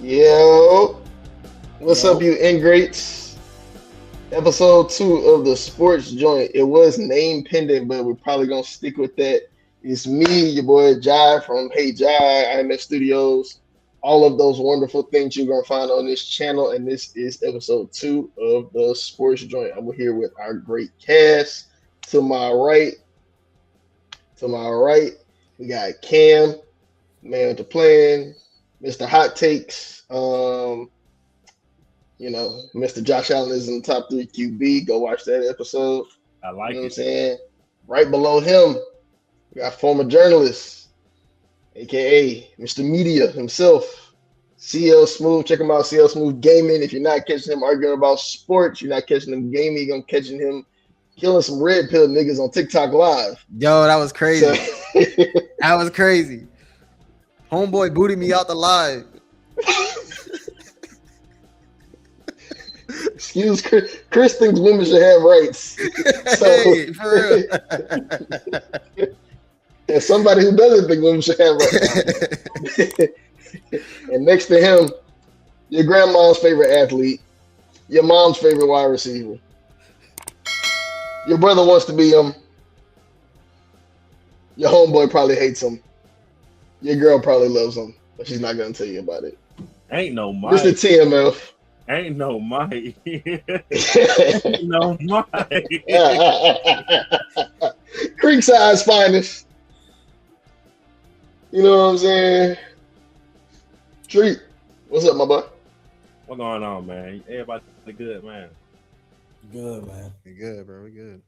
Yo, what's up, you ingrates? Episode 2 of the Sports Joint. It was name pending, but we're probably gonna stick with that. It's me, your boy Jai from Hey Jai, IMS Studios. All of those wonderful things you're gonna find on this channel, and this is episode 2 of the Sports Joint. I'm here with our great cast. To my right, we got Cam, man with the plan. Mr. Hot Takes, Mr. Josh Allen is in the top 3 QB. Go watch that episode. I like what I'm saying? Right below him, we got former journalist, aka Mr. Media himself, CL Smooth. Check him out, CL Smooth Gaming. If you're not catching him arguing about sports, you're not catching him gaming, you're catching him killing some red pill niggas on TikTok Live. Yo, that was crazy. That was crazy. Homeboy booted me out the live. Excuse Chris thinks women should have rights. So, hey, for real. And somebody who doesn't think women should have rights. And next to him, your grandma's favorite athlete, your mom's favorite wide receiver. Your brother wants to be him. Your homeboy probably hates him. Your girl probably loves him, but she's not gonna tell you about it. Ain't no Mike. Mr. TMF. Ain't no Mike. Ain't no Mike. Creekside's finest. You know what I'm saying? Treat. What's up, my boy? What going on, man? Everybody good, man. Good, man. We good, bro. We good.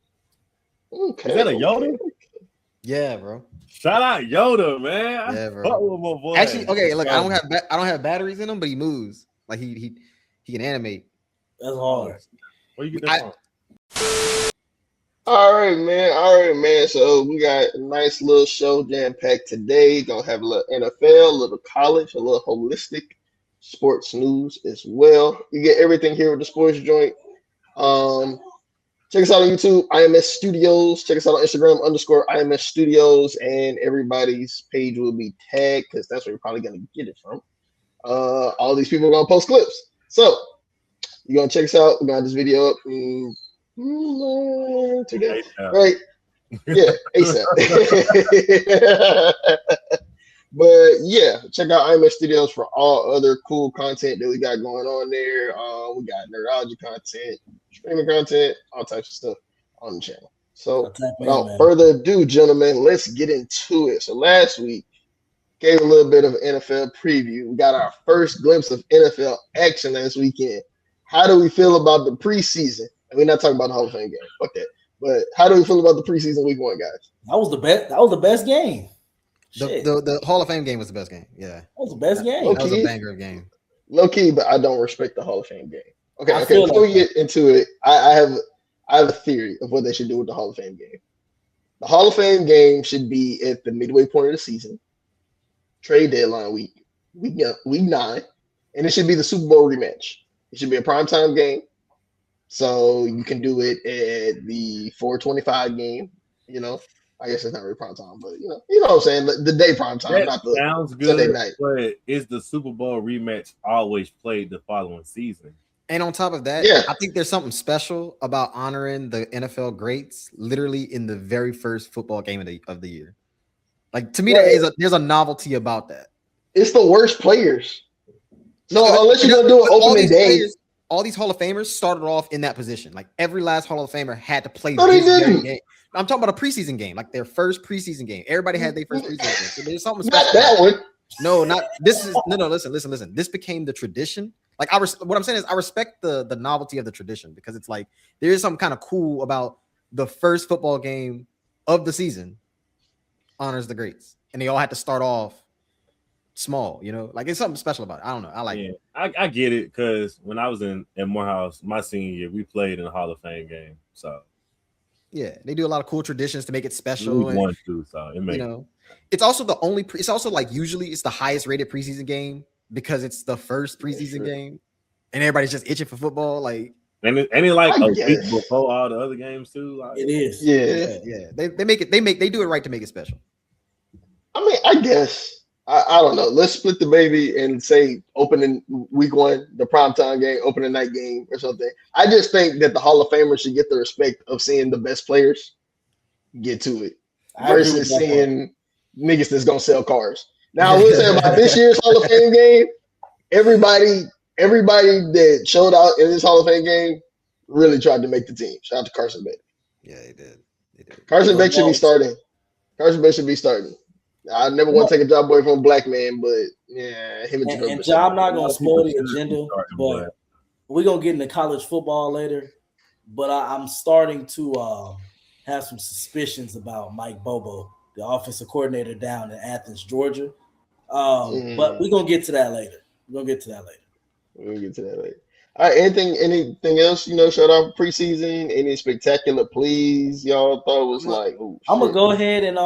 Okay. Is that a Yoda? Yeah, bro. Shout out Yoda, man. Yeah, bro. Fuck with my boy. Actually, okay, look, I don't have batteries in him, but he moves. Like he can animate. That's hard. Where you get that from? All right, man. So we got a nice little show jam-packed today. Gonna have a little NFL, a little college, a little holistic sports news as well. You get everything here with the Sports Joint. Check us out on YouTube, IMS Studios. Check us out on Instagram, _IMS Studios. And everybody's page will be tagged because that's where you're probably going to get it from. All these people are going to post clips. So, you're going to check us out. We're going to have this video up today. Right? Yeah, ASAP. But, yeah, check out IMS Studios for all other cool content that we got going on there. We got nerdology content, streaming content, all types of stuff on the channel. So without further ado, gentlemen, let's get into it. So last week, gave a little bit of NFL preview. We got our first glimpse of NFL action last weekend. How do we feel about the preseason? And we're not talking about the Hall of Fame game. Fuck that. But how do we feel about the preseason week 1, guys? That was the best. That was the best game. The Hall of Fame game was the best game. Yeah. That was the best game. That was a banger of game. Low key, but I don't respect the Hall of Fame game. Okay. Before we get into it, I have a theory of what they should do with the Hall of Fame game. The Hall of Fame game should be at the midway point of the season, trade deadline week 9, and it should be the Super Bowl rematch. It should be a primetime game, so you can do it at the 4:25 game. I guess it's not really prime time, but you know what I'm saying. The day prime time, not the sounds good. Sunday night. But is the Super Bowl rematch always played the following season? And on top of that, I think there's something special about honoring the NFL greats literally in the very first football game of the year. Like to me, there's a novelty about that. It's the worst players. No, unless you're gonna do an opening day. All these Hall of Famers started off in that position. Like every last Hall of Famer had to play this very game. I'm talking about a preseason game, like their first preseason game. Everybody had their first preseason game. So there's something Not special. that one. No, not this is no. Listen. This became the tradition. Like what I'm saying is I respect the novelty of the tradition because it's like there is something kind of cool about the first football game of the season honors the greats, and they all had to start off small. Like it's something special about it. I don't know. I like it. I get it because when I was in Morehouse my senior year, we played in the Hall of Fame game. So yeah, they do a lot of cool traditions to make it special. We won too, so it makes it's also the only. It's also like usually it's the highest rated preseason game because it's the first preseason game, and everybody's just itching for football. Like, and it like a week before all the other games too. Like, it is. Yeah. They make it. They do it right to make it special. I mean, I guess I don't know. Let's split the baby and say opening week 1, the primetime game, opening night game or something. I just think that the Hall of Famers should get the respect of seeing the best players get to it I agree with versus that part. seeing niggas that's gonna sell cars. Now I will say about this year's Hall of Fame game, everybody that showed out in this Hall of Fame game really tried to make the team. Shout out to Carson Beck. Yeah, he did. He did. Carson Beck should be starting. Carson Beck should be starting. I never want to take a job away from a black man, but yeah, him and Jacoby. And John, I'm not gonna spoil the agenda, but we're gonna get into college football later. But I'm starting to have some suspicions about Mike Bobo, the offensive coordinator down in Athens, Georgia. But we're gonna get to that later. We'll get to that later. All right, anything else, shout out preseason, any spectacular please y'all thought was like, I'm gonna go ahead and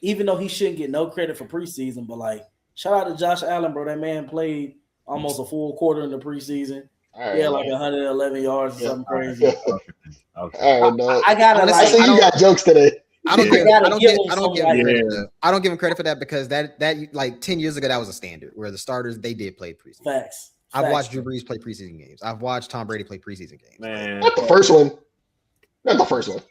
even though he shouldn't get no credit for preseason, but like shout out to Josh Allen, bro. That man played almost a full quarter in the preseason. Right, yeah, like 111 yards or something crazy. Okay. All right, no. I gotta I see you got jokes today. I don't give him credit for that because that like 10 years ago that was a standard where the starters they did play preseason. Facts. I've watched Drew Brees play preseason games. I've watched Tom Brady play preseason games. Man, not the first one. No, the first one.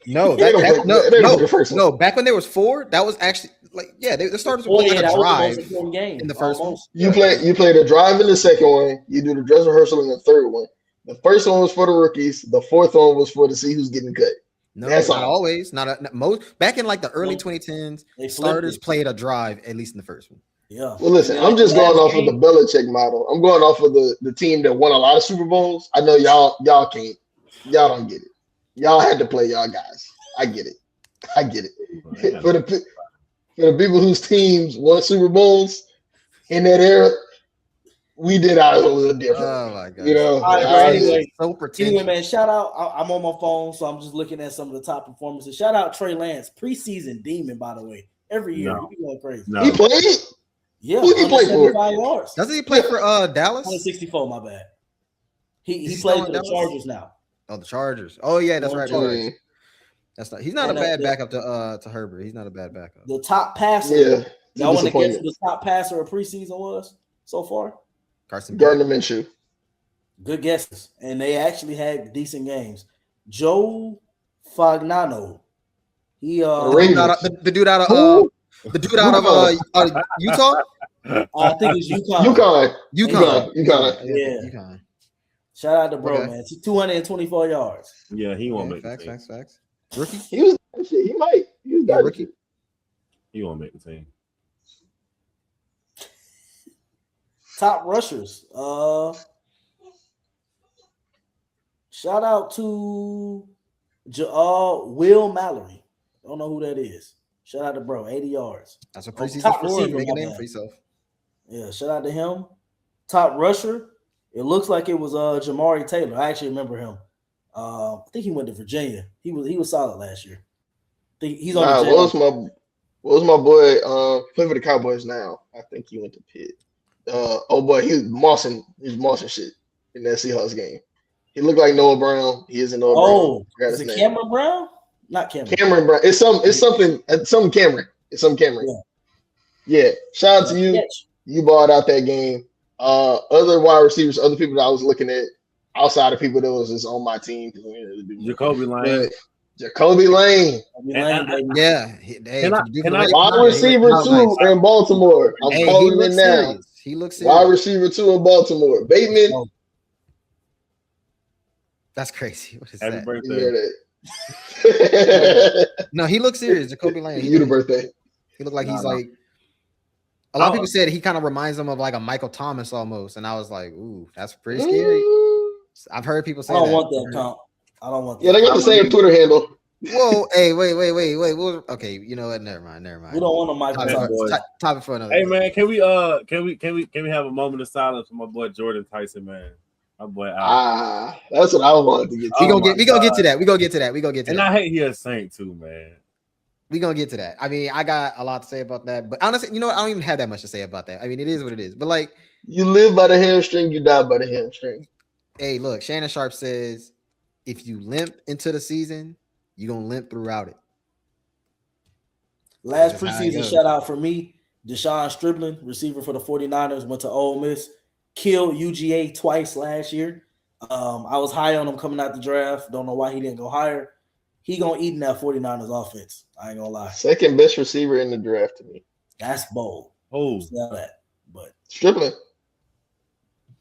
No, back when there was 4, that was actually like the starters were playing a drive in the first one. You played a drive in the second one. You do the dress rehearsal in the third one. The first one was for the rookies. The fourth one was for to see who's getting cut. No, that's not always. Not most. Back in like the early 2010s, starters played a drive at least in the first one. Yeah. Well, listen, I'm just going off of the Belichick model. I'm going off of the team that won a lot of Super Bowls. I know y'all can't. Y'all don't get it. Y'all had to play y'all guys. I get it. For the people whose teams won Super Bowls in that era, we did ours a little different. Oh my god! Anyway, man, shout out. I'm on my phone, so I'm just looking at some of the top performances. Shout out Trey Lance, preseason demon, by the way. Every year he be going crazy. No. He played. Yeah, who he play for? Yards. Doesn't he play for Dallas? 164. My bad. He plays for the Chargers now. Oh, the Chargers. Oh yeah, that's right. That's not. He's not a bad backup to Herbert. He's not a bad backup. The top passer. Yeah. Y'all want to guess who the top passer of preseason was so far? Gardner Minshew. Good guesses, and they actually had decent games. Joe Fagnano. He the dude out of Utah. I think it's UConn. Yeah. Shout out to bro, man. 224 yards. Yeah, he won't make facts. Rookie. He might. He was rookie. He won't make the team. Top rushers. Shout out to Will Mallory. Don't know who that is. Shout out to bro, 80 yards. That's a preseason for make a name for yourself. Yeah, shout out to him. Top rusher. It looks like it was Jamari Taylor. I actually remember him. I think he went to Virginia. He was solid last year. He's on the what was my boy playing for the Cowboys now? I think he went to Pitt. Oh boy, he was mossing shit in that Seahawks game. He looked like Noah Brown. He isn't Noah Brown. Is it Cameron Brown? Not Cameron. Cameron Brown. It's something Cameron. It's some Cameron. Yeah. Shout out to you. You balled out that game. Other wide receivers, other people that I was looking at outside of people that was just on my team. Jacoby Lane. Jacoby Lane. Wide receiver 2 in Baltimore. I'm calling it now. He looks serious. Wide receiver 2 in Baltimore. Bateman. Oh. That's crazy. What is Happy that? birthday. No, he looks serious. Jacoby Lane. You the birthday. He looked like he's like. A lot of people said he kind of reminds them of like a Michael Thomas almost, and I was like, "Ooh, that's pretty scary." I've heard people say, "I don't want that count. I don't want that." Yeah, they got the same Twitter handle. Whoa, hey, wait. Okay, you know what? Never mind. We don't want a Michael Thomas. Topic for another. Hey man, can we have a moment of silence for my boy Jordan Tyson, man? My boy. That's what I wanted to get to. We gonna get to that. We gonna get to that. And I hate he a Saint too, man. We gonna get to that. I mean, I got a lot to say about that, but honestly, you know what? I don't even have that much to say about that. I mean, it is what it is. But like, you live by the hamstring, you die by the hamstring. Hey, look, Shannon Sharp says, if you limp into the season, you're gonna limp throughout it. Last preseason shout out for me. Deshaun Stribling, receiver for the 49ers, went to Ole Miss, killed UGA twice last year. I was high on him coming out the draft. Don't know why he didn't go higher. He gonna eat in that 49ers offense. I ain't gonna lie. Second best receiver in the draft to me. That's bold. Oh, That, but Stripling.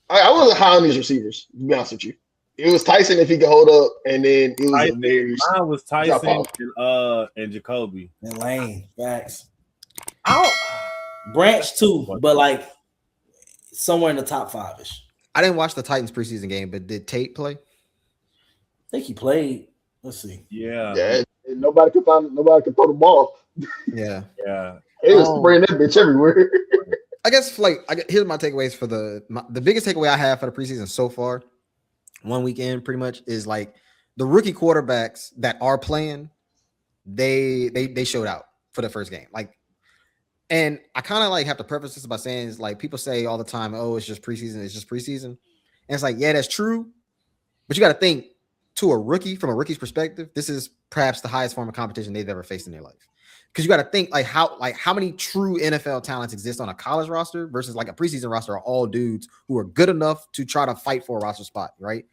I wasn't high on these receivers, to be honest with you. It was Tyson if he could hold up, and then it was a very mine was Tyson and Jacoby. and Lane, facts. Branch too, but like somewhere in the top 5-ish. I didn't watch the Titans preseason game, but did Tate play? I think he played. Let's see. Yeah. Nobody could throw the ball. Yeah. It was spraying that bitch everywhere. I guess here's my takeaways for the biggest takeaway I have for the preseason so far. One weekend, pretty much, is like the rookie quarterbacks that are playing. They showed out for the first game. Like, and I kind of like have to preface this by saying, it's like people say all the time, "Oh, it's just preseason. It's just preseason," and it's like, yeah, that's true, but you got to think to a rookie from a rookie's perspective. This is perhaps the highest form of competition they've ever faced in their life. Because you got to think how many true NFL talents exist on a college roster versus like a preseason roster are all dudes who are good enough to try to fight for a roster spot, right?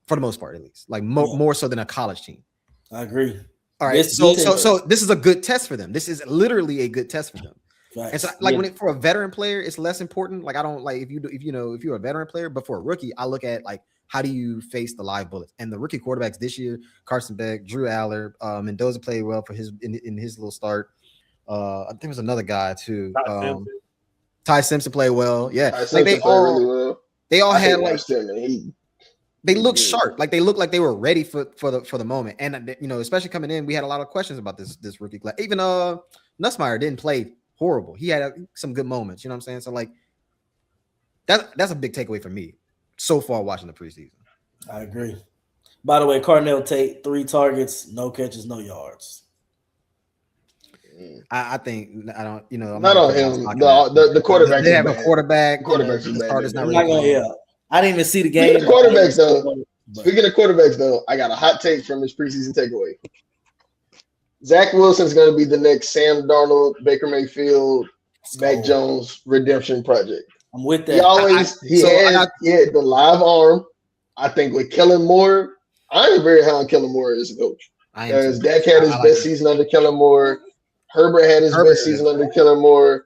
For the most part, at least, like more so than a college team. I agree. All right, so this is a good test for them. This is literally a good test for them. Right. And so, like for a veteran player, it's less important. Like I don't like if you're a veteran player, but for a rookie, I look at like how do you face the live bullets? And the rookie quarterbacks this year, Carson Beck, Drew Aller, Mendoza played well for his in his little start. I think there was another guy too. Ty Simpson played well. Yeah, like they all had like they looked sharp. Like they looked like they were ready for the moment. And especially coming in, we had a lot of questions about this rookie class. Even Nussmeier didn't play horrible. He had some good moments. You know what I'm saying? So like that's a big takeaway for me so far watching the preseason. I agree. By the way, Carnell Tate, 3 targets, no catches, no yards. I think I don't. I'm not on him. The quarterback. They have a quarterback. Quarterback's I didn't even see the game. Speaking of quarterbacks, though, I got a hot take from this preseason takeaway. Zach Wilson's going to be the next Sam Darnold, Baker Mayfield, Mac Jones redemption project. I'm with that. He had the live arm. I think with Kellen Moore, I am very high on Kellen Moore as a coach. Because Dak had his best season under Kellen Moore. Herbert had his best season under Kellen Moore.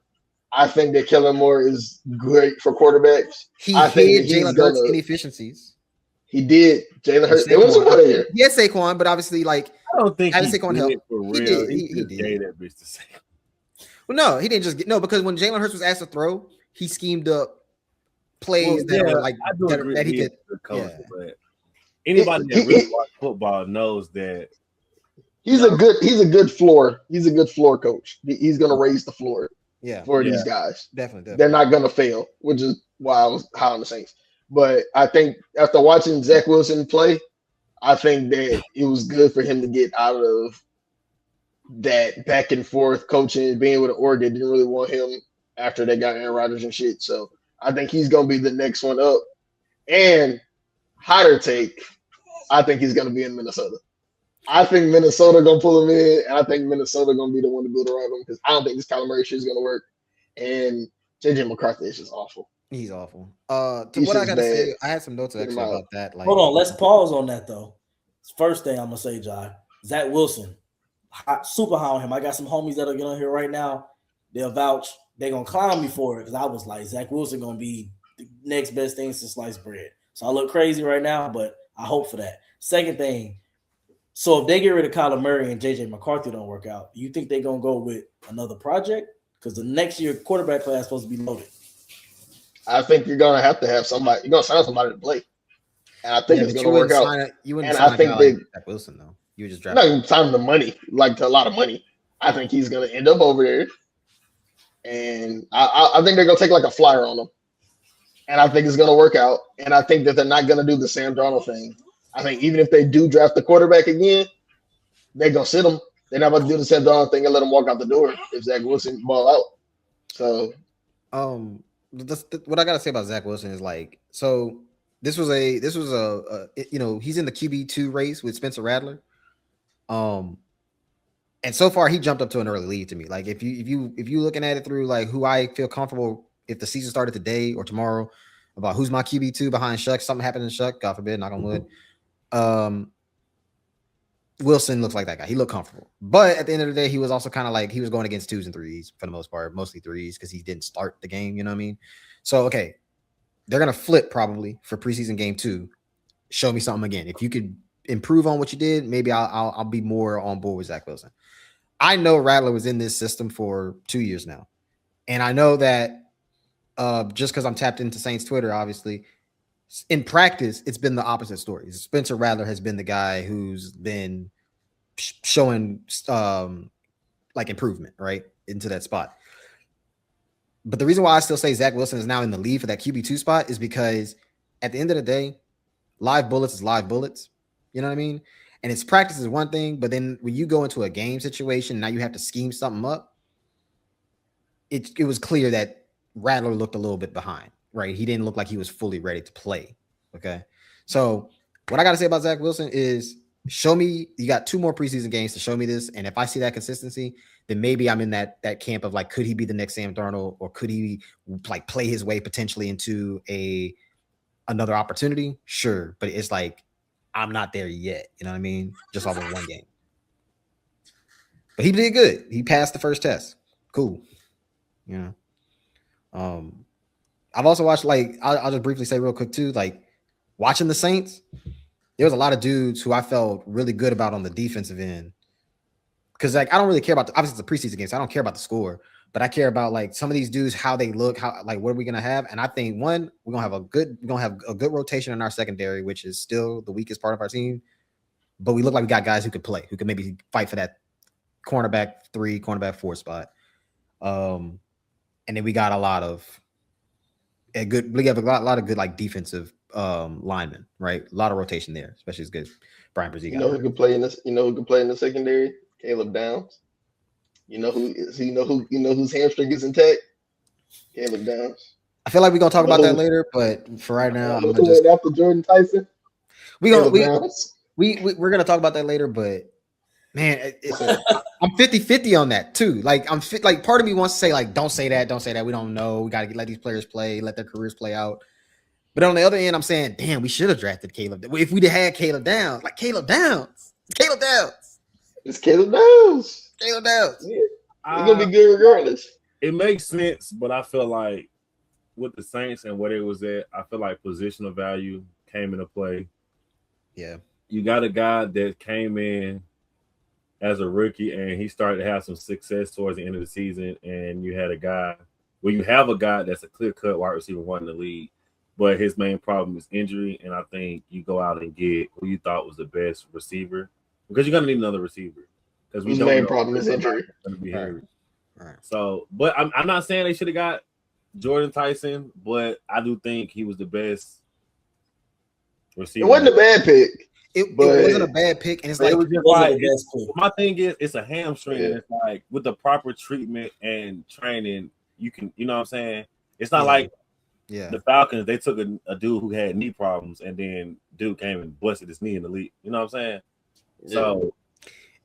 I think that Kellen Moore is great for quarterbacks. He hid Jalen Hurts' inefficiencies. He did. Jalen Hurts. It wasn't one here. He had Saquon, but obviously, like I don't think Saquon helped. For real. He did. Gave that bitch to Saquon. Well, no, he didn't just because when Jalen Hurts was asked to throw, he schemed up plays that were like that he could. Coach, but anybody that really watches football knows that he's a good floor. He's a good floor coach. He's gonna raise the floor. For these guys. Definitely. They're not going to fail, which is why I was high on the Saints. But I think after watching Zach Wilson play, I think that it was good for him to get out of that back and forth coaching, being with Oregon. Didn't really want him after they got Aaron Rodgers and shit. So I think he's going to be the next one up. And hotter take, I think he's going to be in Minnesota. I think Minnesota gonna pull him in, and I think Minnesota gonna be the one to build around him because I don't think this Kyler Murray shit is gonna work. And JJ McCarthy is just awful. He's awful. What I gotta say, I had some notes actually about that. Like, hold on, let's pause on that though. First thing I'm gonna say, Jai, Zach Wilson, super high on him. I got some homies that are getting on here right now. They'll vouch. They're gonna clown me for it because I was like, Zach Wilson gonna be the next best thing since sliced bread. So I look crazy right now, but I hope for that. Second thing. So if they get rid of Kyler Murray and JJ McCarthy don't work out, do you think they're gonna go with another project? Because the next year quarterback class is supposed to be loaded. I think you're gonna have to have somebody. You're gonna sign somebody to play, and I think it's gonna work out. You wouldn't sign Zach Wilson though. You would just draft. Not even sign the money, like to a lot of money. I think he's gonna end up over there, and I think they're gonna take like a flyer on him, and I think it's gonna work out. And I think that they're not gonna do the Sam Darnold thing. I think even if they do draft the quarterback again, they're going to sit him. They're not about to do the Sam Darnold thing and let him walk out the door if Zach Wilson ball out. So, what I got to say about Zach Wilson is like, so this was a he's in the QB2 race with Spencer Rattler. And so far, he jumped up to an early lead to me. Like if you looking at it through like who I feel comfortable if the season started today or tomorrow about who's my QB2 behind Shuck, something happened in Shuck, God forbid, knock on wood. Wilson looks like that guy. He looked comfortable, but at the end of the day, he was also kind of like he was going against 2s and 3s for the most part, mostly 3s because he didn't start the game. You know what I mean? So okay, they're gonna flip probably for preseason game 2. Show me something again. If you could improve on what you did, maybe I'll be more on board with Zach Wilson. I know Rattler was in this system for 2 years now, and I know that just because I'm tapped into Saints Twitter, obviously. In practice, it's been the opposite story. Spencer Rattler has been the guy who's been showing like improvement, right, into that spot. But the reason why I still say Zach Wilson is now in the lead for that QB2 spot is because at the end of the day, live bullets is live bullets. You know what I mean? And it's practice is one thing, but then when you go into a game situation, now you have to scheme something up. It was clear that Rattler looked a little bit behind. Right, he didn't look like he was fully ready to play. Okay, so what I got to say about Zach Wilson is show me. You got 2 more preseason games to show me this, and if I see that consistency, then maybe I'm in that camp of like, could he be the next Sam Darnold, or could he like play his way potentially into another opportunity? Sure, but it's like I'm not there yet. You know what I mean? Just off of one game, but he did good. He passed the first test. Cool. You know. I've also watched, like, I'll just briefly say real quick too, like watching the Saints, there was a lot of dudes who I felt really good about on the defensive end. Because like I don't really care about obviously it's a preseason game, so I don't care about the score, but I care about like some of these dudes, how they look, how like what are we gonna have? And I think we're gonna have a good rotation in our secondary, which is still the weakest part of our team. But we look like we got guys who could play, who could maybe fight for that cornerback 3, cornerback 4 spot. And then we got a lot of we have a lot of good like defensive linemen, right? A lot of rotation there, especially as good as Brian Brzee. You know who could play in this? You know who could play in the secondary? Caleb Downs. You know whose hamstring is intact? Caleb Downs. I feel like we're gonna talk about that later, but for right now, I'm gonna just after Jordan Tyson. We're gonna talk about that later, but man, I'm 50-50 on that too. Like like part of me wants to say like, don't say that. We don't know. We gotta let these players play, let their careers play out. But on the other end, I'm saying, damn, we should have drafted Caleb. If we'd have had Caleb Downs, like Caleb Downs. It's Caleb Downs. Yeah. It's gonna be good regardless. It makes sense, but I feel like with the Saints and where it was at, I feel like positional value came into play. Yeah. You got a guy that came in as a rookie, and he started to have some success towards the end of the season. And you have a guy that's a clear-cut wide receiver 1 in the league, but his main problem is injury. And I think you go out and get who you thought was the best receiver, because you're gonna need another receiver. Because his main problem is injury. Right. So, but I'm not saying they should have got Jordan Tyson, but I do think he was the best receiver. It wasn't a bad pick. It wasn't a bad pick, and it's like, my thing is, it's a hamstring. Yeah. It's like with the proper treatment and training, you can, you know what I'm saying? It's not like the Falcons, they took a dude who had knee problems, and then dude came and busted his knee in the league. You know what I'm saying? Yeah. So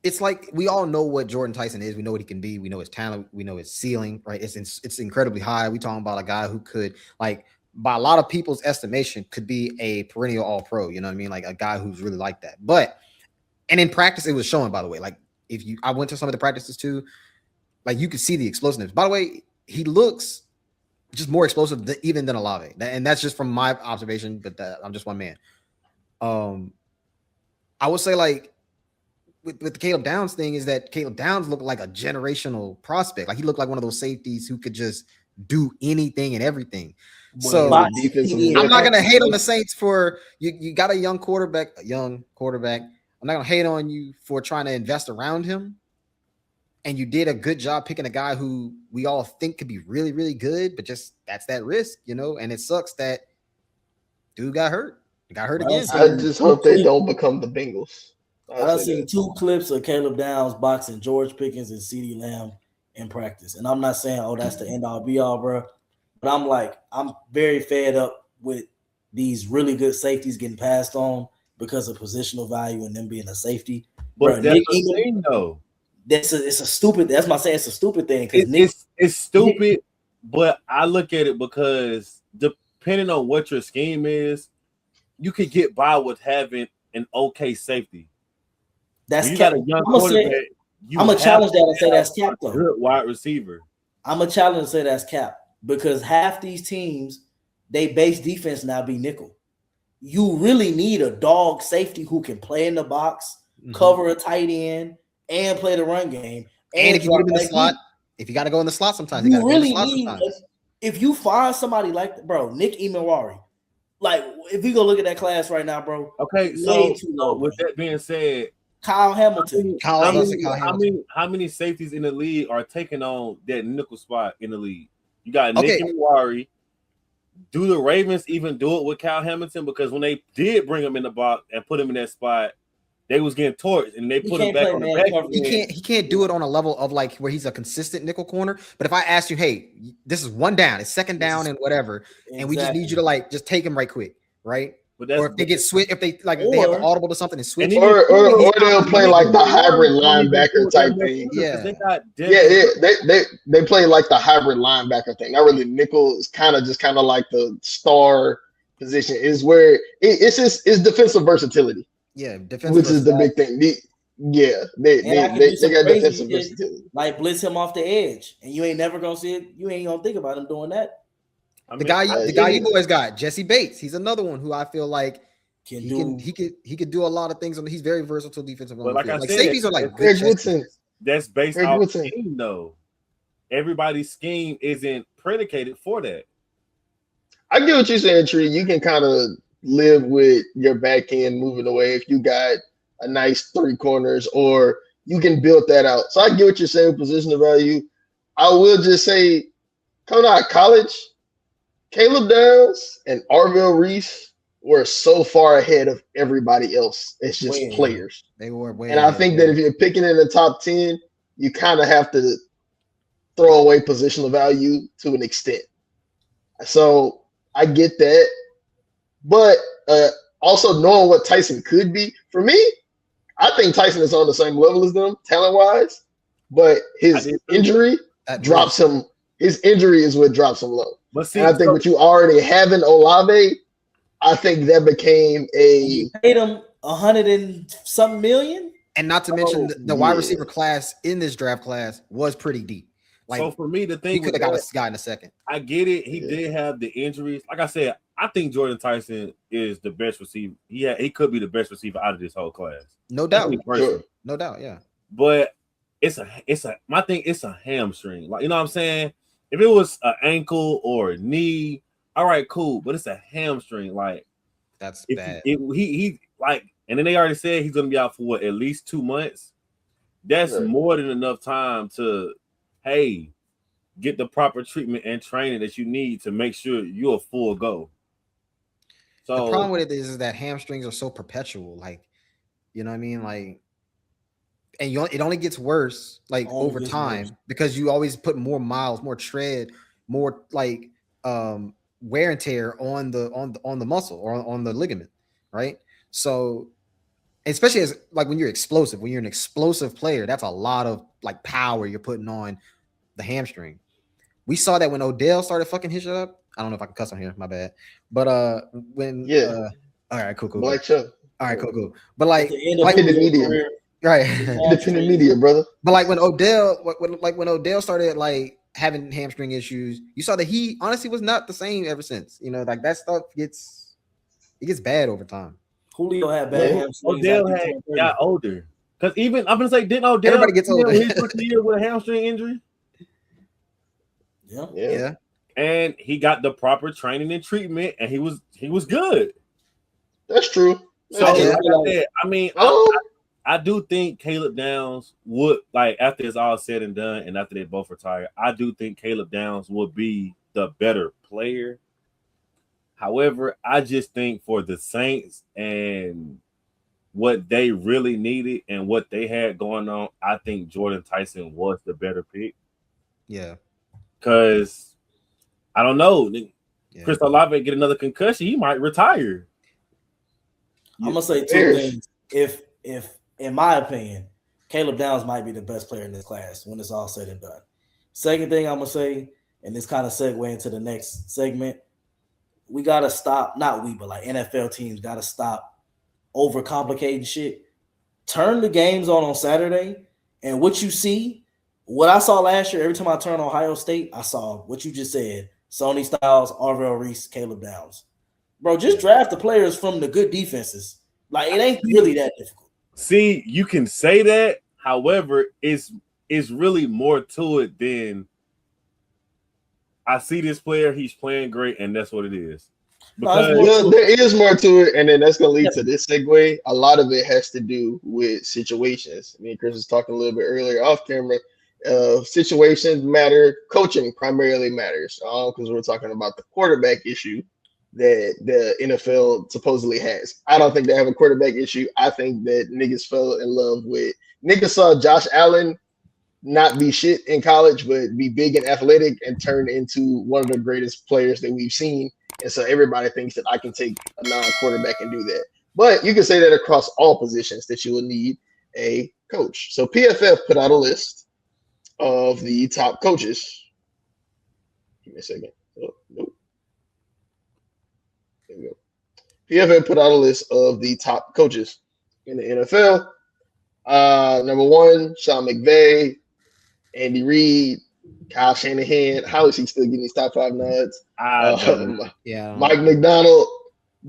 it's like we all know what Jordan Tyson is. We know what he can be. We know his talent. We know his ceiling, right? It's incredibly high. We talking about a guy who could, like, by a lot of people's estimation, could be a perennial all-pro. You know what I mean? Like a guy who's really like that. And in practice, it was showing, by the way. Like I went to some of the practices too. Like you could see the explosiveness. By the way, he looks just more explosive even than Olave. And that's just from my observation, but I'm just one man. I would say, like, with the Caleb Downs thing is that Caleb Downs looked like a generational prospect. Like he looked like one of those safeties who could just do anything and everything. So I'm not gonna hate on the Saints for you got a young quarterback. I'm not gonna hate on you for trying to invest around him. And you did a good job picking a guy who we all think could be really, really good, but just that's that risk, you know. And it sucks that dude got hurt. He got hurt again. I just hope they don't become the Bengals. I've seen 2 clips of Caleb Downs boxing George Pickens and CeeDee Lamb in practice. And I'm not saying, oh, that's the end all be all, bro. But I'm very fed up with these really good safeties getting passed on because of positional value and them being a safety. But that's the thing, though. it's a stupid. That's my saying. It's a stupid thing because it's stupid, but I look at it because depending on what your scheme is, you could get by with having an okay safety. That's you got a young quarterback. I'm gonna challenge that and say that's cap though. Good wide receiver. I'm gonna challenge and say that's cap because half these teams they base defense now be nickel. You really need a dog safety who can play in the box, cover a tight end, and play the run game. And if you put him in the slot, if you got to go in the slot sometimes, you really need. If you find somebody like bro, Nick Imawari, like if you go look at that class right now, bro. Okay, so with that being said, Kyle Hamilton. How many safeties in the league are taking on that nickel spot in the league? You got Nick Imawari. Do the Ravens even do it with Kyle Hamilton? Because when they did bring him in the box and put him in that spot, they was getting torched and they put him back on the back. He can't do it on a level of like where he's a consistent nickel corner. But if I ask you, hey, this is one down, it's second down and whatever, and we just need you to like just take him right quick, right? Or if they get switch, if they have an audible to something and switch, or they'll play like the hybrid linebacker type thing. They play like the hybrid linebacker thing. Not really nickel. It's kind of like the star position. Is where it's defensive versatility. Yeah, defensive, which is the big thing. They got defensive versatility. Like blitz him off the edge, and you ain't never gonna see it. You ain't gonna think about him doing that. The guy you boys got, Jesse Bates. He's another one who I feel like he could do a lot of things. He's very versatile defensive. But like I said, safeties are like Greg Woodson. That's based off scheme, though. Everybody's scheme isn't predicated for that. I get what you're saying, Tree. You can kind of live with your back end moving away if you got a nice 3 corners, or you can build that out. So I get what you're saying, position of value. I will just say, coming out of college, Caleb Downs and Arvell Reese were so far ahead of everybody else. It's just players. They were way and I think that if you're picking in the top 10, you kind of have to throw away positional value to an extent. So I get that. But also knowing what Tyson could be, for me, I think Tyson is on the same level as them, talent-wise. But his injury drops him. His injury is what drops him low. And I think what you already have in Olave, I think that became you paid him $100 and some million. And not to mention the wide receiver class in this draft class was pretty deep. Like, so for me, the thing he could have got a guy in a second. I get it. He did have the injuries. Like I said, I think Jordan Tyson is the best receiver. He could be the best receiver out of this whole class. No doubt. No doubt, yeah. But my thing, it's a hamstring. Like, you know what I'm saying? If it was an ankle or a knee, all right, cool. But it's a hamstring. Like, that's bad. He like, and then they already said he's gonna be out for at least 2 months. That's more than enough time to, hey, get the proper treatment and training that you need to make sure you're a full go. So the problem with it is that hamstrings are so perpetual. Like, you know what I mean? Like, and it only gets worse like over time because you always put more miles, more tread, more like wear and tear on the muscle or on the ligament, right? So especially as like when you're explosive, when you're an explosive player, that's a lot of like power you're putting on the hamstring. We saw that when Odell started fucking his shit up. I don't know if I can cuss on here, my bad. But when all right, cool. Black Chuck. All right, cool. But like independent media. Right. Independent media, brother. But like when Odell started like having hamstring issues, you saw that he honestly was not the same ever since. You know, like that stuff gets bad over time. Julio had bad hamstrings. Odell got older. Because even I'm gonna say, didn't Odell everybody gets older his rookie year with a hamstring injury? Yeah. And he got the proper training and treatment, and he was good. That's true. So like I said, I mean, I do think Caleb Downs would, like, after it's all said and done, and after they both retire, I do think Caleb Downs would be the better player. However, I just think for the Saints and what they really needed and what they had going on, I think Jordan Tyson was the better pick. Yeah. Because I don't know. Chris Olave get another concussion, he might retire. I'm gonna say two things. If in my opinion, Caleb Downs might be the best player in this class when it's all said and done. Second thing I'm gonna say, and this kind of segue into the next segment, we gotta stop. Not we, but like NFL teams gotta stop overcomplicating shit. Turn the games on Saturday, and what you see, what I saw last year, every time I turned Ohio State, I saw what you just said: Sonny Styles, Arvell Reese, Caleb Downs. Bro, just draft the players from the good defenses. Like, it ain't really that difficult. See, you can say that. However, it's really more to it than I see this player, he's playing great, and that's what it is. Because there is more to it, and then that's going to lead to this segue. A lot of it has to do with situations. Me and Chris was talking a little bit earlier off camera. Situations matter. Coaching primarily matters because we're talking about the quarterback issue that the NFL supposedly has. I don't think they have a quarterback issue. I think that niggas fell in love with niggas saw Josh Allen not be shit in college, but be big and athletic and turn into one of the greatest players that we've seen. And so everybody thinks that I can take a non-quarterback and do that. But you can say that across all positions that you will need a coach. So PFF put out a list of the top coaches. Give me a second. Oh, nope. There we go. PFF put out a list of the top coaches in the NFL. Number 1, Sean McVay, Andy Reid, Kyle Shanahan. How is he still getting these top 5 nods? Mike McDonald,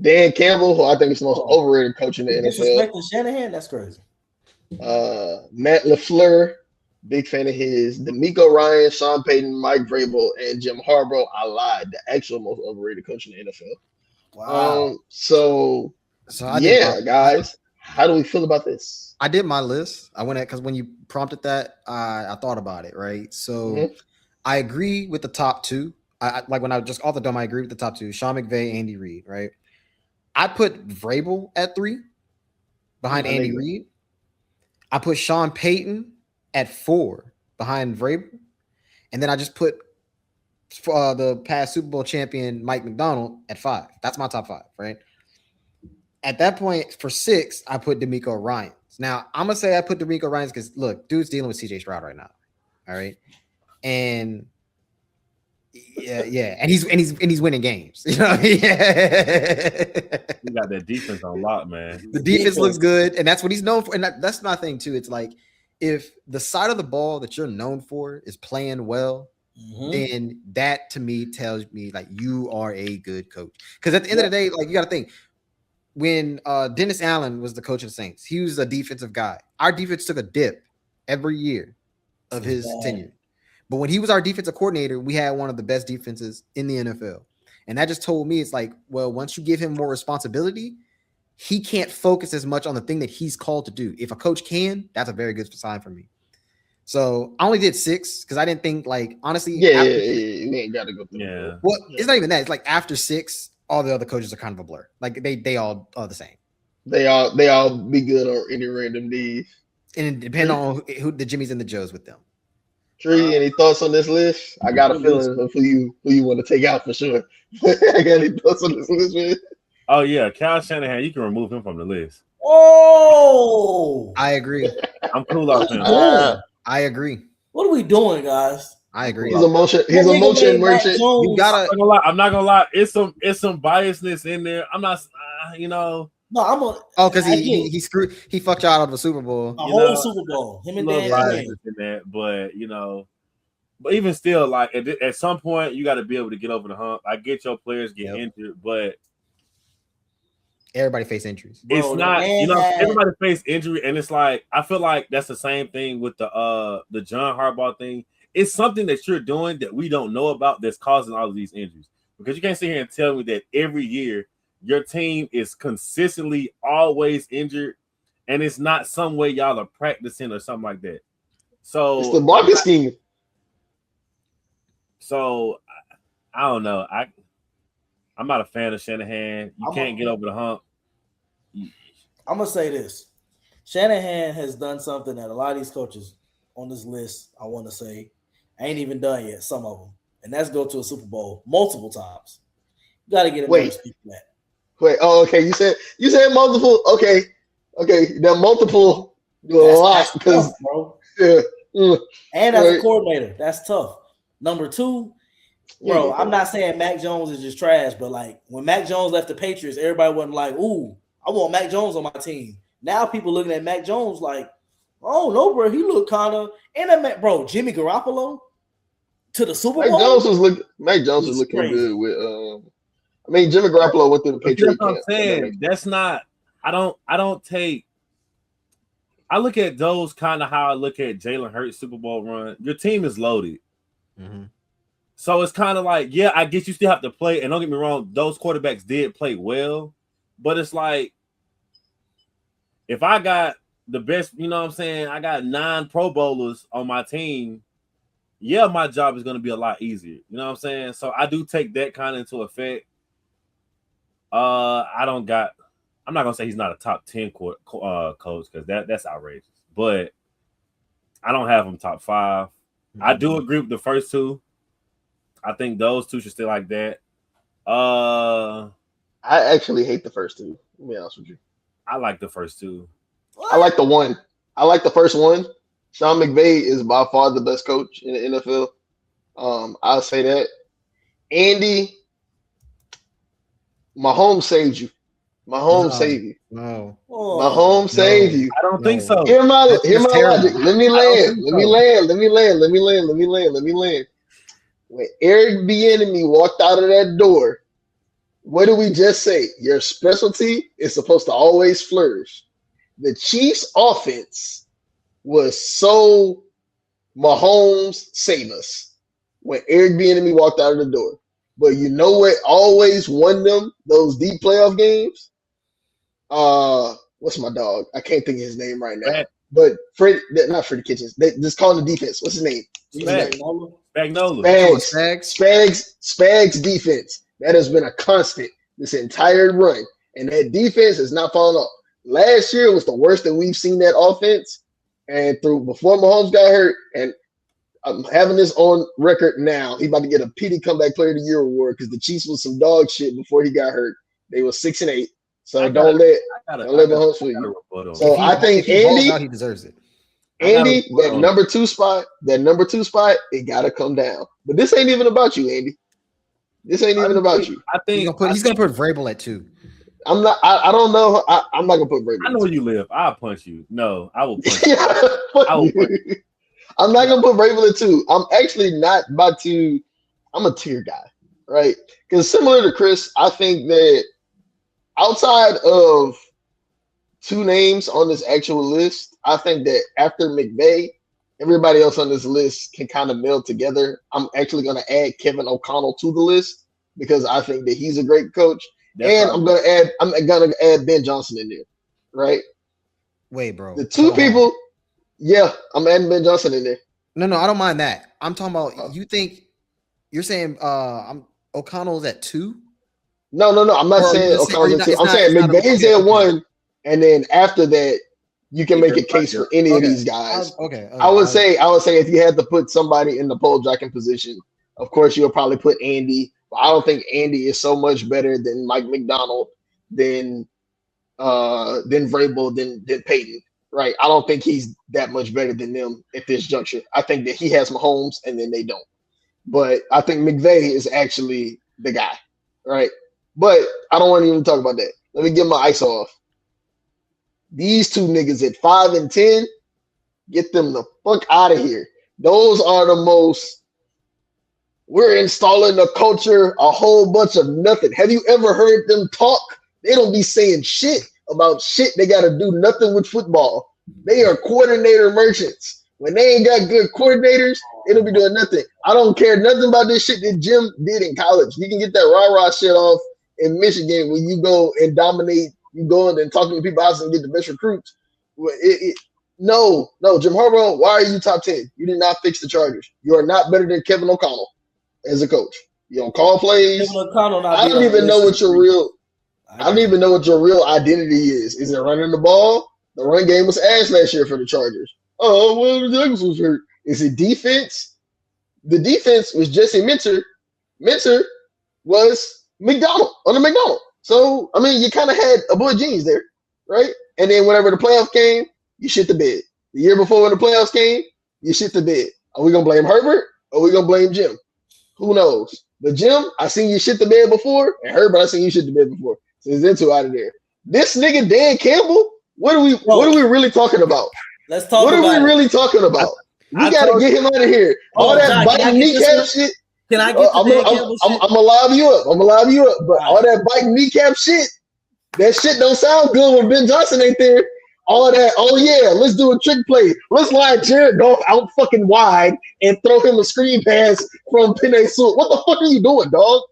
Dan Campbell, who I think is the most overrated coach in the NFL. Disrespecting Shanahan? That's crazy. Matt LaFleur, big fan of his. DeMeco Ryan, Sean Payton, Mike Vrabel, and Jim Harbaugh. I lied. The actual most overrated coach in the NFL. Wow. So guys, how do we feel about this? I did my list. I went at because when you prompted that, I thought about it, right? So I agree with the top 2. I like when I just off the dome, I agree with the top 2: Sean McVay, Andy Reid, right? I put Vrabel at 3 behind Andy Reid. I put Sean Payton at 4 behind Vrabel, and then I just put the past Super Bowl champion Mike McDonald at 5. That's my top 5, right? At that point, for 6, I put DeMeco Ryans. Now I'm gonna say I put DeMeco Ryans because look, dude's dealing with CJ Stroud right now. All right, and and he's winning games. You know, he got that defense on lock, man. The defense looks good, and that's what he's known for. And that's my thing too. It's like if the side of the ball that you're known for is playing well, then that to me tells me like you are a good coach. Because at the end of the day, like you got to think. When Dennis Allen was the coach of the Saints, he was a defensive guy. Our defense took a dip every year of his tenure. But when he was our defensive coordinator, we had one of the best defenses in the NFL. And that just told me it's like, well, once you give him more responsibility, he can't focus as much on the thing that he's called to do. If a coach can, that's a very good sign for me. So I only did 6 because I didn't think like, honestly. You ain't got to go through. Yeah. Well, it's not even that. It's like after 6, all the other coaches are kind of a blur. Like they all are the same. They all be good on any random days. And it depends on who the Jimmys and the Joes with them. Tree, any thoughts on this list? I got a feeling of who you want to take out for sure. I got any thoughts on this list, man? Oh yeah, Kyle Shanahan, you can remove him from the list. Oh, I agree. I'm cool off him. I agree. What are we doing, guys? I agree. He's a motion merchant. You gotta. I'm not gonna lie. It's some biasness in there. I'm not. No, I'm a. Oh, because he screwed. He fucked y'all out of a Super Bowl. A whole Super Bowl. Him and Dan. In that, but but even still, like at some point, you got to be able to get over the hump. I get your players get injured, but everybody face injuries. It's not. Everybody face injury, and it's like I feel like that's the same thing with the John Harbaugh thing. It's something that you're doing that we don't know about that's causing all of these injuries. Because you can't sit here and tell me that every year your team is consistently always injured, and it's not some way y'all are practicing or something like that. So it's the market scheme. So I don't know. I'm not a fan of Shanahan. You can't get over the hump. I'm gonna say this: Shanahan has done something that a lot of these coaches on this list, I want to say, ain't even done yet. Some of them, and that's go to a Super Bowl multiple times. You got to get a speak for that. Wait. Oh, okay. You said multiple. Okay. There are multiple Do a lot because, tough, bro. Yeah, and as a coordinator, that's tough. Number two, bro, yeah, I'm not saying Mac Jones is just trash, but like when Mac Jones left the Patriots, everybody wasn't like, "Ooh, I want Mac Jones on my team." Now people looking at Mac Jones like, "Oh no, bro, he looked kind of." And that bro, Jimmy Garoppolo to the Super Bowl. Mac Jones was looking good with. I mean, Jimmy Garoppolo went through the Patriot camp. I'm saying that's not. I don't take. I look at those kind of how I look at Jalen Hurts Super Bowl run. Your team is loaded. Mm-hmm. So it's kind of like, yeah, I guess you still have to play. And don't get me wrong, those quarterbacks did play well. But it's like, if I got the best, you know what I'm saying? I got 9 Pro Bowlers on my team. Yeah, my job is going to be a lot easier. You know what I'm saying? So I do take that kind of into effect. I'm not gonna say he's not a top 10 coach because that's outrageous, but I don't have him top 5. Mm-hmm. I do agree with the first 2. I think those 2 should stay like that. I actually hate the first 2. To be honest with you, I like the first 2. I like the one. I like the first one. Sean McVay is by far the best coach in the NFL. I'll say that. Andy, Mahomes saved you. Mahomes saved you. No. Mahomes saved you. I don't think so. Hear my logic. Let me land. When Eric Bieniemy walked out of that door, what did we just say? Your specialty is supposed to always flourish. The Chiefs' offense was so Mahomes save us when Eric Bieniemy walked out of the door. But you know what always won them those deep playoff games? What's my dog? I can't think of his name right now. But not Freddie Kitchens. They just call him the defense. What's his name? Spagnola. Spags defense. That has been a constant this entire run. And that defense has not fallen off. Last year was the worst that we've seen that offense. And before Mahomes got hurt, and I'm having this on record now, he's about to get a PD Comeback Player of the Year award because the Chiefs was some dog shit before he got hurt. They were 6-8. So don't let Mahomes fool you. So I think Andy, he deserves it. Andy, that number two spot, it gotta come down. But this ain't even about you, Andy. This ain't even about you. I think he's gonna put Vrabel at 2. I'm not. I don't know. I'm not gonna put Vrabel. I know where you live. I'll punch you. No, I will punch you. I will punch you. I'm not gonna put Vrabel at 2. I'm actually not about to. I'm a tier guy, right? Because similar to Chris, I think that outside of 2 names on this actual list, I think that after McVay, everybody else on this list can kind of meld together. I'm actually going to add Kevin O'Connell to the list because I think that he's a great coach. I'm going to add Ben Johnson in there, right? Wait, bro. The 2 people, yeah, I'm adding Ben Johnson in there. No, I don't mind that. I'm talking about you're saying O'Connell's at 2? No. I'm not saying O'Connell's at 2. I'm saying McVay's at 1, and then after that, you can make a case for any of these guys. Okay. I would say if you had to put somebody in the pole jacking position, of course you'll probably put Andy. But I don't think Andy is so much better than Mike McDonald, than Vrabel, than Peyton. Right? I don't think he's that much better than them at this juncture. I think that he has Mahomes, and then they don't. But I think McVay is actually the guy. Right? But I don't want to even talk about that. Let me get my ice off. These 2 niggas at 5 and 10, get them the fuck out of here. Those are the most. We're installing a culture, a whole bunch of nothing. Have you ever heard them talk? They don't be saying shit about shit. They got to do nothing with football. They are coordinator merchants. When they ain't got good coordinators, they don't be doing nothing. I don't care nothing about this shit that Jim did in college. You can get that rah-rah shit off in Michigan when you go and dominate. You go in and talking to people house and get the best recruits. No, Jim Harbaugh, why are you top 10? You did not fix the Chargers. You are not better than Kevin O'Connell as a coach. You don't call plays. I don't even know what your real identity is. Is it running the ball? The run game was ass last year for the Chargers. Oh, well, the Jackson was hurt. Is it defense? The defense was Jesse Minter. Minter was McDonald, under McDonald. So, I mean, you kind of had a boy genius there, right? And then whenever the playoff came, you shit the bed. The year before when the playoffs came, you shit the bed. Are we gonna blame Herbert or are we gonna blame Jim? Who knows? But Jim, I seen you shit the bed before, and Herbert, I seen you shit the bed before. So there's them two out of there. This nigga Dan Campbell, what are we really talking about? Let's talk about What are we really talking about? We gotta get him out of here. All that biting kneecap shit. Can I get the Dan Campbell shit? I'm gonna live you up. But all that biting kneecap shit, that shit don't sound good when Ben Johnson ain't there. All that, oh yeah, let's do a trick play. Let's line Jared Goff out fucking wide and throw him a screen pass from Penei Sewell. What the fuck are you doing, dog?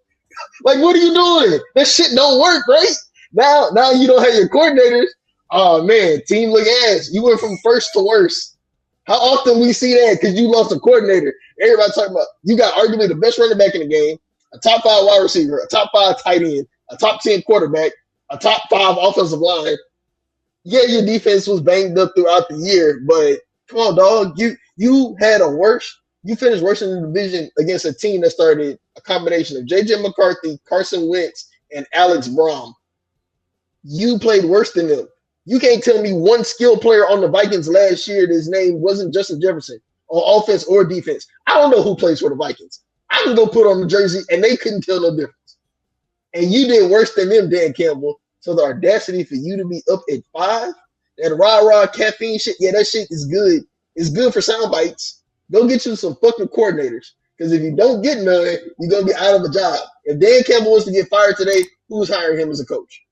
Like, what are you doing? That shit don't work, right? Now you don't have your coordinators. Oh man, team look ass. You went from first to worst. How often we see that because you lost a coordinator? Everybody talking about you got arguably the best running back in the game, a top 5 wide receiver, a top 5 tight end, a top 10 quarterback, a top 5 offensive line. Yeah, your defense was banged up throughout the year, but come on, dog. You had a worse. You finished worse in the division against a team that started a combination of J.J. McCarthy, Carson Wentz, and Alex Braum. You played worse than them. You can't tell me one skilled player on the Vikings last year that his name wasn't Justin Jefferson on offense or defense. I don't know who plays for the Vikings. I can go put on the jersey, and they couldn't tell no difference. And you did worse than them, Dan Campbell. So the audacity for you to be up at 5, that rah-rah caffeine shit, yeah, that shit is good. It's good for sound bites. Go get you some fucking coordinators. Because if you don't get none, you're going to be out of a job. If Dan Campbell was to get fired today, who's hiring him as a coach?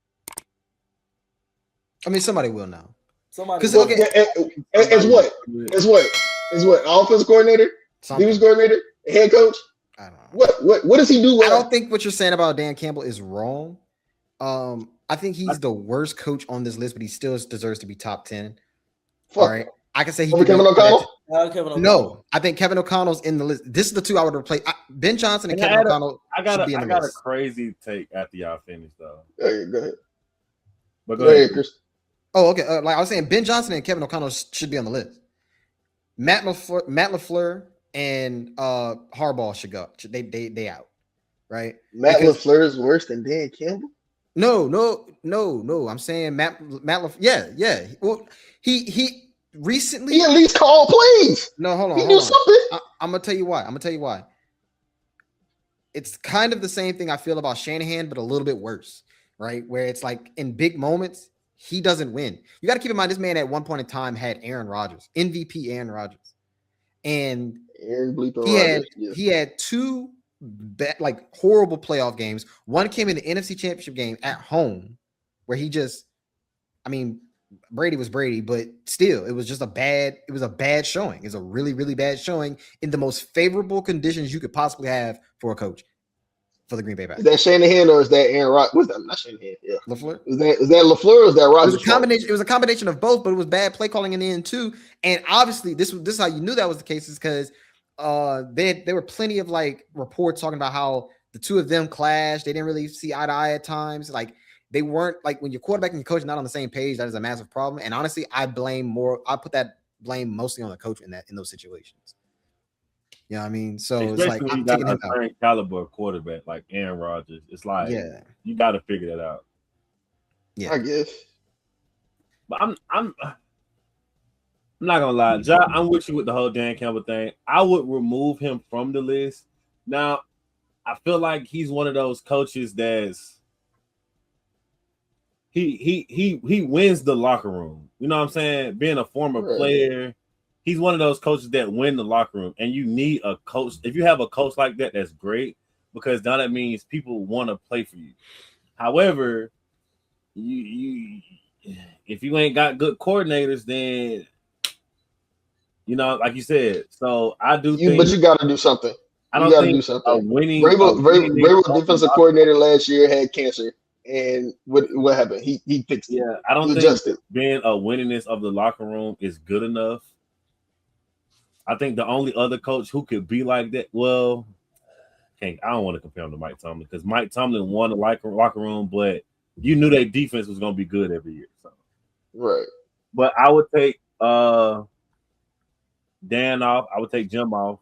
I mean, somebody will now. Somebody. Okay. As what? Offensive coordinator? Defense coordinator? Head coach? I don't know. What does he do well? I don't think what you're saying about Dan Campbell is wrong. I think he's the worst coach on this list, but he still deserves to be top 10. All right. I can say he could Kevin O'Connell? No, I think Kevin O'Connell's in the list. This is the 2 I would replace. Ben Johnson and Kevin O'Connell. I got a crazy take after y'all finish though. Hey, go ahead. But go ahead, Chris. Oh, okay. Like I was saying, Ben Johnson and Kevin O'Connell should be on the list. Matt LaFleur and Harbaugh should go. They out, right? Matt LaFleur is worse than Dan Campbell. No. I'm saying Matt LaFleur. Yeah. Well, he recently he at least called plays. No, hold on. He knew something. I'm gonna tell you why. It's kind of the same thing I feel about Shanahan, but a little bit worse, right? Where it's like in big moments, he doesn't win. You got to keep in mind this man at one point in time had Aaron Rodgers, MVP Aaron Rodgers, and he had 2 horrible playoff games. One came in the NFC Championship game at home, where Brady was Brady, but still, it was a bad showing. It's a really, really bad showing in the most favorable conditions you could possibly have for a coach for the Green Bay Packers. Is that Shanahan or is that Aaron Rodgers? What's that? Not Shanahan. Yeah. LaFleur? Is that LaFleur or is that Rodgers? It was a combination of both, but it was bad play calling in the end too. And obviously, this is how you knew that was the case, is because there were plenty of reports talking about how the 2 of them clashed. They didn't really see eye to eye at times. They weren't when your quarterback and your coach are not on the same page. That is a massive problem. And honestly, I put that blame mostly on the coach in those situations. You know what I mean? So especially it's when you got a certain caliber quarterback like Aaron Rodgers. It's like you got to figure that out. Yeah, I guess. But I'm not gonna lie, Ja, I'm with you with the whole Dan Campbell thing. I would remove him from the list. Now, I feel like he's one of those coaches that's he wins the locker room. You know what I'm saying? Being a former player, he's one of those coaches that win the locker room. And you need a coach. If you have a coach like that, that's great, because now that means people want to play for you. However, you if you ain't got good coordinators, then like you said. So I do think, but you got to do something. I don't think a winning Vrabel defensive coordinator last year had cancer. And what happened? He fixed it. Yeah, I don't think being a winningest of the locker room is good enough. I think the only other coach who could be like that, I don't want to compare him to Mike Tomlin, because Mike Tomlin won the locker room, but you knew their defense was going to be good every year. So. Right. But I would take Dan off. I would take Jim off.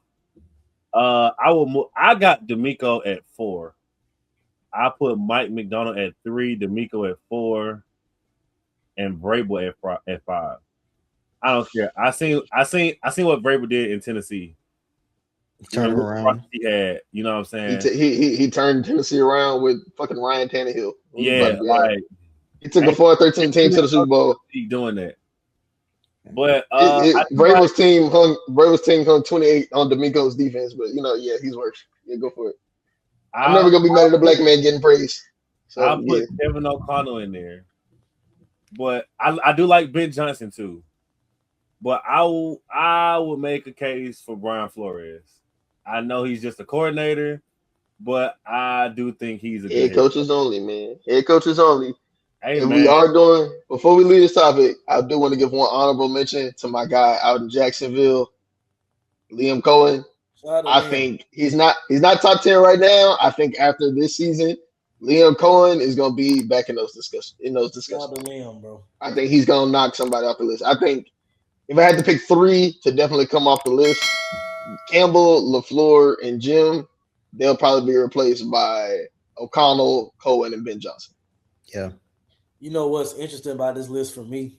I got D'Amico at 4. I put Mike McDonald at 3, D'Amico at 4, and Vrabel at 5. I don't care. I seen what Vrabel did in Tennessee. Turn him around. He had, you know what I'm saying? He turned Tennessee around with fucking Ryan Tannehill. Yeah, like he took a 4-13 team to the Super Bowl. Keep doing that. But Vrabel's team hung 28 on D'Amico's defense, but he's worse. Yeah, go for it. I'm never gonna be mad at a black man getting praise. So I'll put Kevin O'Connell in there. But I do like Ben Johnson too. But I would make a case for Brian Flores. I know he's just a coordinator, but I do think he's a good head coaches only, man. Head coaches only. Hey, and man. we are doing, before we leave this topic, I do want to give one honorable mention to my guy out in Jacksonville, Liam Cohen. I think he's not top 10 right now. I think after this season, Liam Cohen is gonna be back in those discussions. Liam, bro. I think he's gonna knock somebody off the list. I think if I had to pick 3 to definitely come off the list, Campbell, LaFleur, and Jim, they'll probably be replaced by O'Connell, Cohen, and Ben Johnson. Yeah. You know what's interesting about this list for me?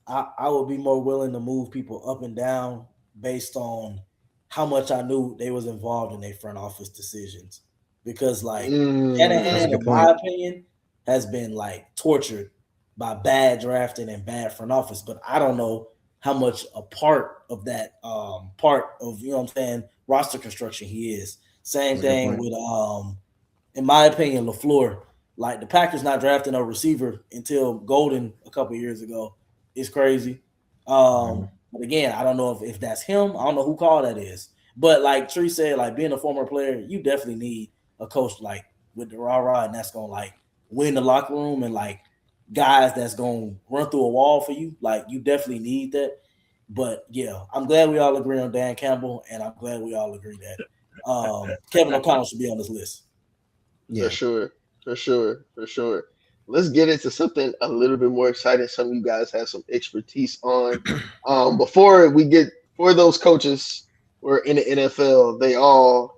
I would be more willing to move people up and down based on how much I knew they was involved in their front office decisions. Because Shanahan, in my opinion, has been tortured by bad drafting and bad front office. But I don't know how much a part of that roster construction he is. Same thing with in my opinion, LaFleur. The Packers not drafting a receiver until Golden a couple years ago is crazy. But again, I don't know if that's him. I don't know who call that is. But like Tree said, being a former player, you definitely need a coach with the rah-rah, and that's gonna win the locker room and guys that's gonna run through a wall for you. You definitely need that. But yeah, I'm glad we all agree on Dan Campbell, and I'm glad we all agree that Kevin O'Connell should be on this list. Yeah, for sure. Let's get into something a little bit more exciting. Some of you guys have some expertise on. Before we get for those coaches who are in the NFL, they all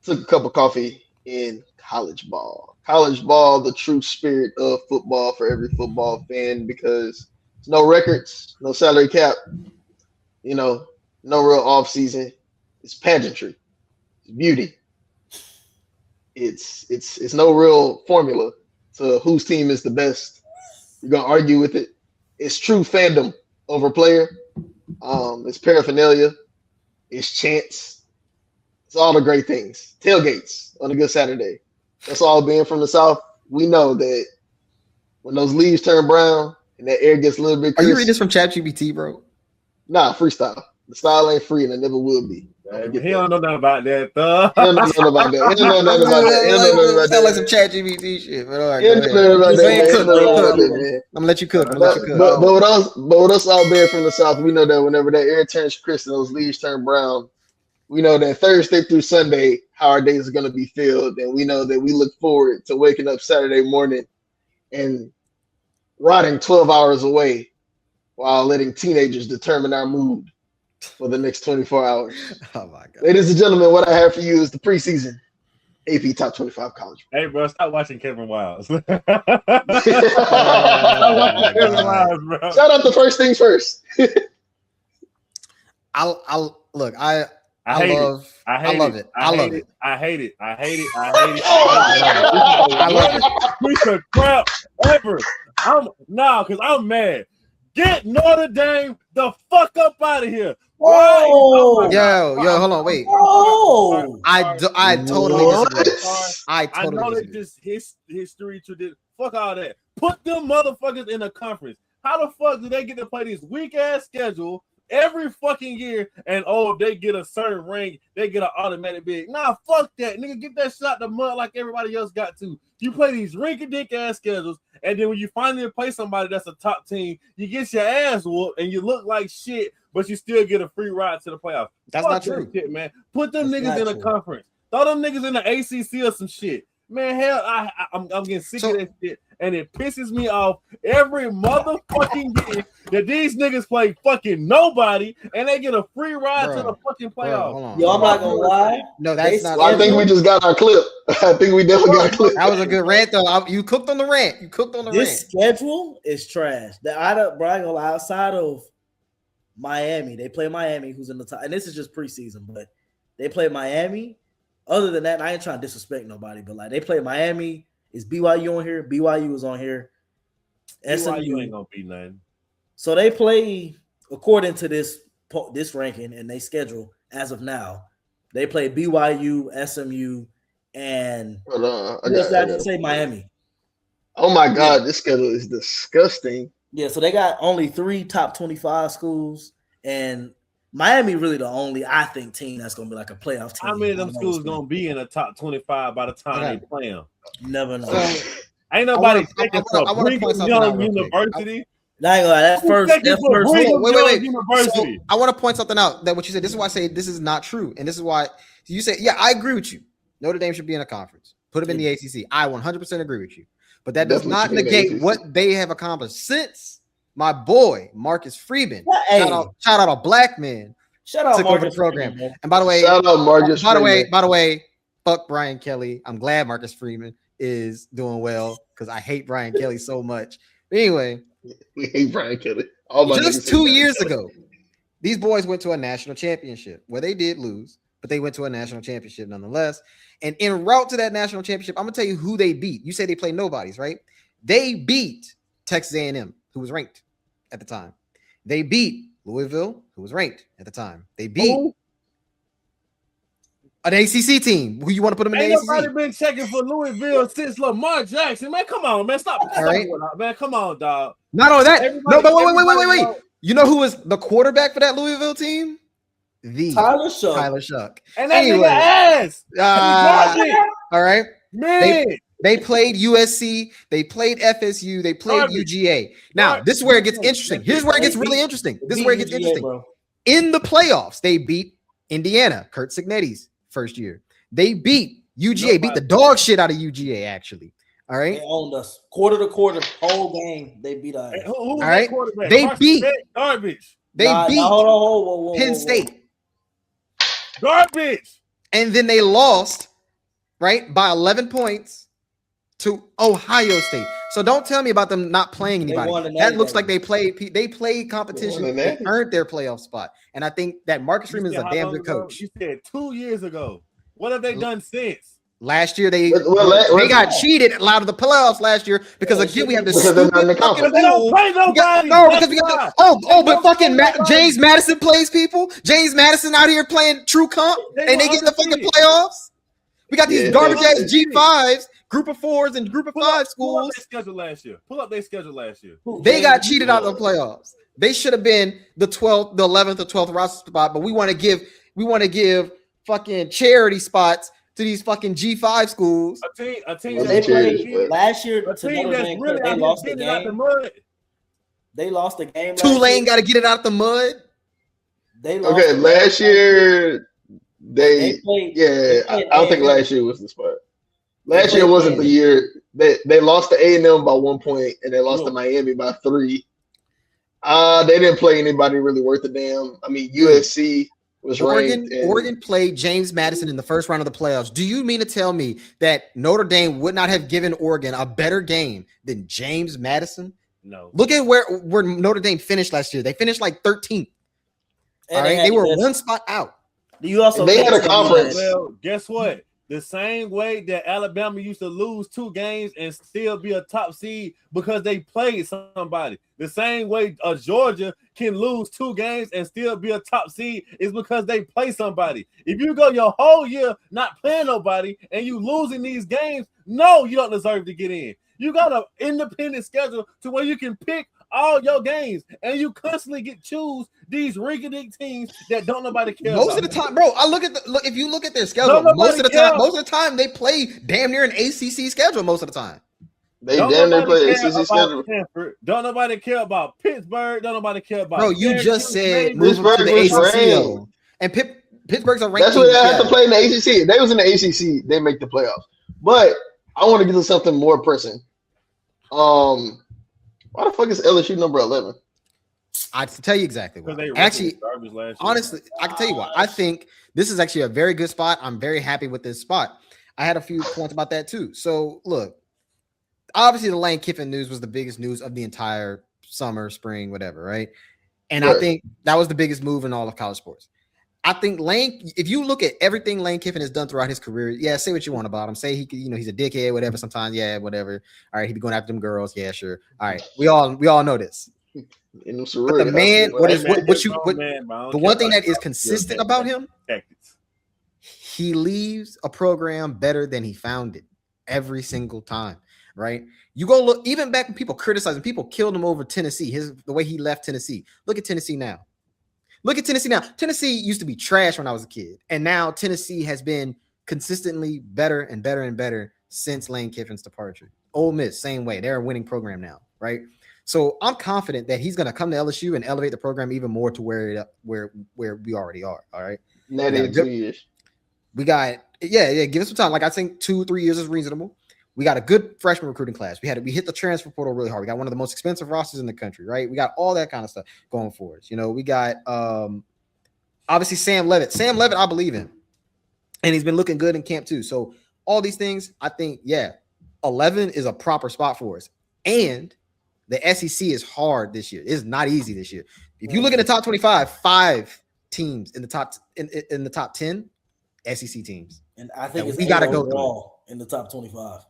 took a cup of coffee in college ball. College ball, the true spirit of football for every football fan, because there's no records, no salary cap, no real off season. It's pageantry, it's beauty. It's no real formula to whose team is the best. You're gonna argue with it. It's true fandom over player. It's paraphernalia. It's chants. It's all the great things. Tailgates on a good Saturday. That's all being from the South. We know that when those leaves turn brown and that air gets a little bit crisp. Are you reading this from ChatGPT, bro? Nah, freestyle. The style ain't free and it never will be. He don't know nothing about that, though. He don't know nothing about that. He don't know nothing about that. Sound like some ChatGPT shit. But all right, he don't know nothing about that. I'm gonna let you cook. But with us all being from the South, we know that whenever that air turns crisp and those leaves turn brown, we know that Thursday through Sunday, how our days are going to be filled. And we know that we look forward to waking up Saturday morning and rotting 12 hours away while letting teenagers determine our mood for the next 24 hours. Oh, my God. Ladies and gentlemen, what I have for you is the preseason AP Top 25 College. Hey, bro, stop watching Kevin Wiles. Shout out to First Things First. I'll look. I love it. I hate it. Piece of crap ever. Because I'm mad. Get Notre Dame the fuck up out of here. Whoa. Yo, hold on, wait. Oh, I totally disagree. I know that this history tradition. Fuck all that. Put them motherfuckers in a conference. How the fuck do they get to play this weak ass schedule every fucking year? And they get a certain ring, they get an automatic bid. Nah, fuck that, nigga. Get that shot in the mud like everybody else got to. You play these rinky-dink ass schedules, and then when you finally play somebody that's a top team, you get your ass whooped and you look like shit, but you still get a free ride to the playoffs. That's not true, shit, man. Put them niggas in a conference. Throw them niggas in the ACC or some shit. Man, hell, I'm getting sick of that shit, and it pisses me off every motherfucking year that these niggas play fucking nobody, and they get a free ride to the fucking playoffs. Yo, I'm not gonna lie. No, that's not. I think we just got our clip. I think we definitely got a clip. That was a good rant, though. You cooked on the rant. This schedule is trash. I ain't gonna lie. Outside of Miami. They play Miami, who's in the top, and this is just preseason, but they play Miami. Other than that, I ain't trying to disrespect nobody, but like they play Miami. Is BYU on here? BYU is on here. SMU ain't gonna be nothing. So they play according to this ranking and they schedule as of now. They play BYU, SMU, and I got say Miami. Oh my God, this schedule is disgusting. Yeah, so they got only 3 top 25 schools, and Miami really the only, I think, team that's going to be like a playoff team. How many of them schools going to be in the top 25 by the time they play them? You never know. Ain't nobody taking I want to point something out University. That's first. Wait. So I want to point something out that what you said. This is why I say this is not true, and this is why you say, yeah, I agree with you. Notre Dame should be in a conference. Put them in the ACC. I 100% agree with you, but that does not negate what they have accomplished since my boy Marcus Freeman. Shout out a black man. Shout out took Marcus over the program. Freeman, and by the way, shout out Marcus. By the way, fuck Brian Kelly. I'm glad Marcus Freeman is doing well because I hate Brian Kelly so much. But anyway, we hate Brian Kelly. Just 2 years ago, these boys went to a national championship where they did lose, but they went to a national championship nonetheless. And en route to that national championship, I'm gonna tell you who they beat. You say they play nobodies, right? They beat Texas A&M, who was ranked at the time. They beat Louisville, who was ranked at the time. They beat an ACC team. Who you want to put them in the ACC? Ain't nobody been checking for Louisville since Lamar Jackson. Man, come on, man. Stop. All right. Man, come on, dog. Not only that. No, but wait. You know who was the quarterback for that Louisville team? Tyler Shuck. And that nigga ass. All right. Man. They played USC. They played FSU. They played UGA. Now, this is where it gets interesting. Here's where it gets really interesting. This is where it gets interesting. Bro. In the playoffs, they beat Indiana, Kurt Cignetti's first year. They beat UGA, beat the dog shit out of UGA, actually. All right. They owned us quarter to quarter, whole game. They beat us. All right. They beat garbage. They beat Penn State. Garbage. And then they lost, right, by 11 points to Ohio State. So don't tell me about them not playing anybody. That looks like they played competition and earned their playoff spot. And I think that Marcus Freeman is a damn good coach. You said 2 years ago. What have they done since? Last year they got cheated out of the playoffs last year because again we have this stupid fucking rule. But fucking James Madison plays people. James Madison out here playing true comp and they get in the fucking playoffs. We got these garbage ass G5s, group of 4s and group of 5 schools. Pull up their schedule last year. They got cheated out of the playoffs. They should have been the 12th, the 11th or 12th roster spot, but we want to give fucking charity spots to these fucking G5 schools. A team they played last year. A team that's really they lost the game. Out the mud. They lost the game. Tulane got to get it out the mud. They lost last year. I don't think last year was the spot. Last year wasn't the year. They lost to A&M by 1 point, and they lost to Miami by 3. They didn't play anybody really worth a damn. I mean, USC was Oregon played James Madison in the first round of the playoffs. Do you mean to tell me that Notre Dame would not have given Oregon a better game than James Madison? No. Look at where Notre Dame finished last year. They finished like 13th. All right, they were one spot out. They had a conference. Well, guess what? The same way that Alabama used to lose 2 games and still be a top seed because they played somebody. The same way Georgia can lose 2 games and still be a top seed is because they play somebody. If you go your whole year not playing nobody and you losing these games, no, you don't deserve to get in. You got an independent schedule to where you can pick all your games, and you constantly choose these rinky-dink teams that don't nobody care. Most of the time, bro, if you look at their schedule, most of the time they play damn near an ACC schedule. Most of the time, they damn near play ACC schedule. Don't nobody care about Pittsburgh. Don't nobody care about. Bro, you just said move to the ACC, and Pittsburgh's a ranked. That's what they have to play in the ACC. If they was in the ACC, they make the playoffs. But I want to get to something more pressing. Why the fuck is LSU number 11? I can tell you exactly why. Actually, honestly, I can tell you why. I think this is actually a very good spot. I'm very happy with this spot. I had a few points about that too. So look, obviously the Lane Kiffin news was the biggest news of the entire summer, spring, whatever, right? And I think that was the biggest move in all of college sports. I think Lane, if you look at everything Lane Kiffin has done throughout his career, yeah, say what you want about him. Say he could, he's a dickhead, whatever. Sometimes, yeah, whatever. All right, he be going after them girls. Yeah, sure. All right, we all know this. But the man, the one thing that is consistent about him, he leaves a program better than he found it every single time. Right? You go look, even back when people criticizing, people killed him over Tennessee. The way he left Tennessee. Look at Tennessee now. Tennessee used to be trash when I was a kid, and now Tennessee has been consistently better and better and better since Lane Kiffin's departure. Ole Miss, same way. They're a winning program now, right? So I'm confident that he's going to come to LSU and elevate the program even more to where we already are. All right. That in 2 years. We got give us some time. Like I think 2-3 years is reasonable. We got a good freshman recruiting class. We hit the transfer portal really hard. We got one of the most expensive rosters in the country, right? We got all that kind of stuff going for us. We got obviously Sam Leavitt. Sam Leavitt, I believe in. And he's been looking good in camp too. So all these things, I think, 11 is a proper spot for us. And the SEC is hard this year. It's not easy this year. If you look at the top 25, 5 teams in the top in the top 10 SEC teams. And I think we got to go through in the top 25.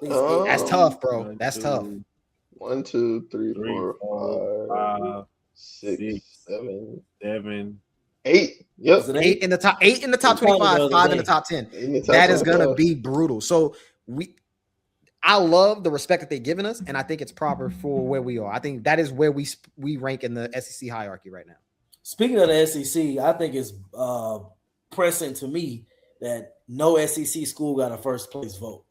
That's tough, bro. That's tough. 1, 2, 3, 4, 5, 6, 7, 8. Yep. 8 in the top 25, 5 in the top 10. That is gonna be brutal. So I love the respect that they've given us, and I think it's proper for where we are. I think that is where we rank in the SEC hierarchy right now. Speaking of the SEC, I think it's pressing to me that no SEC school got a first place vote.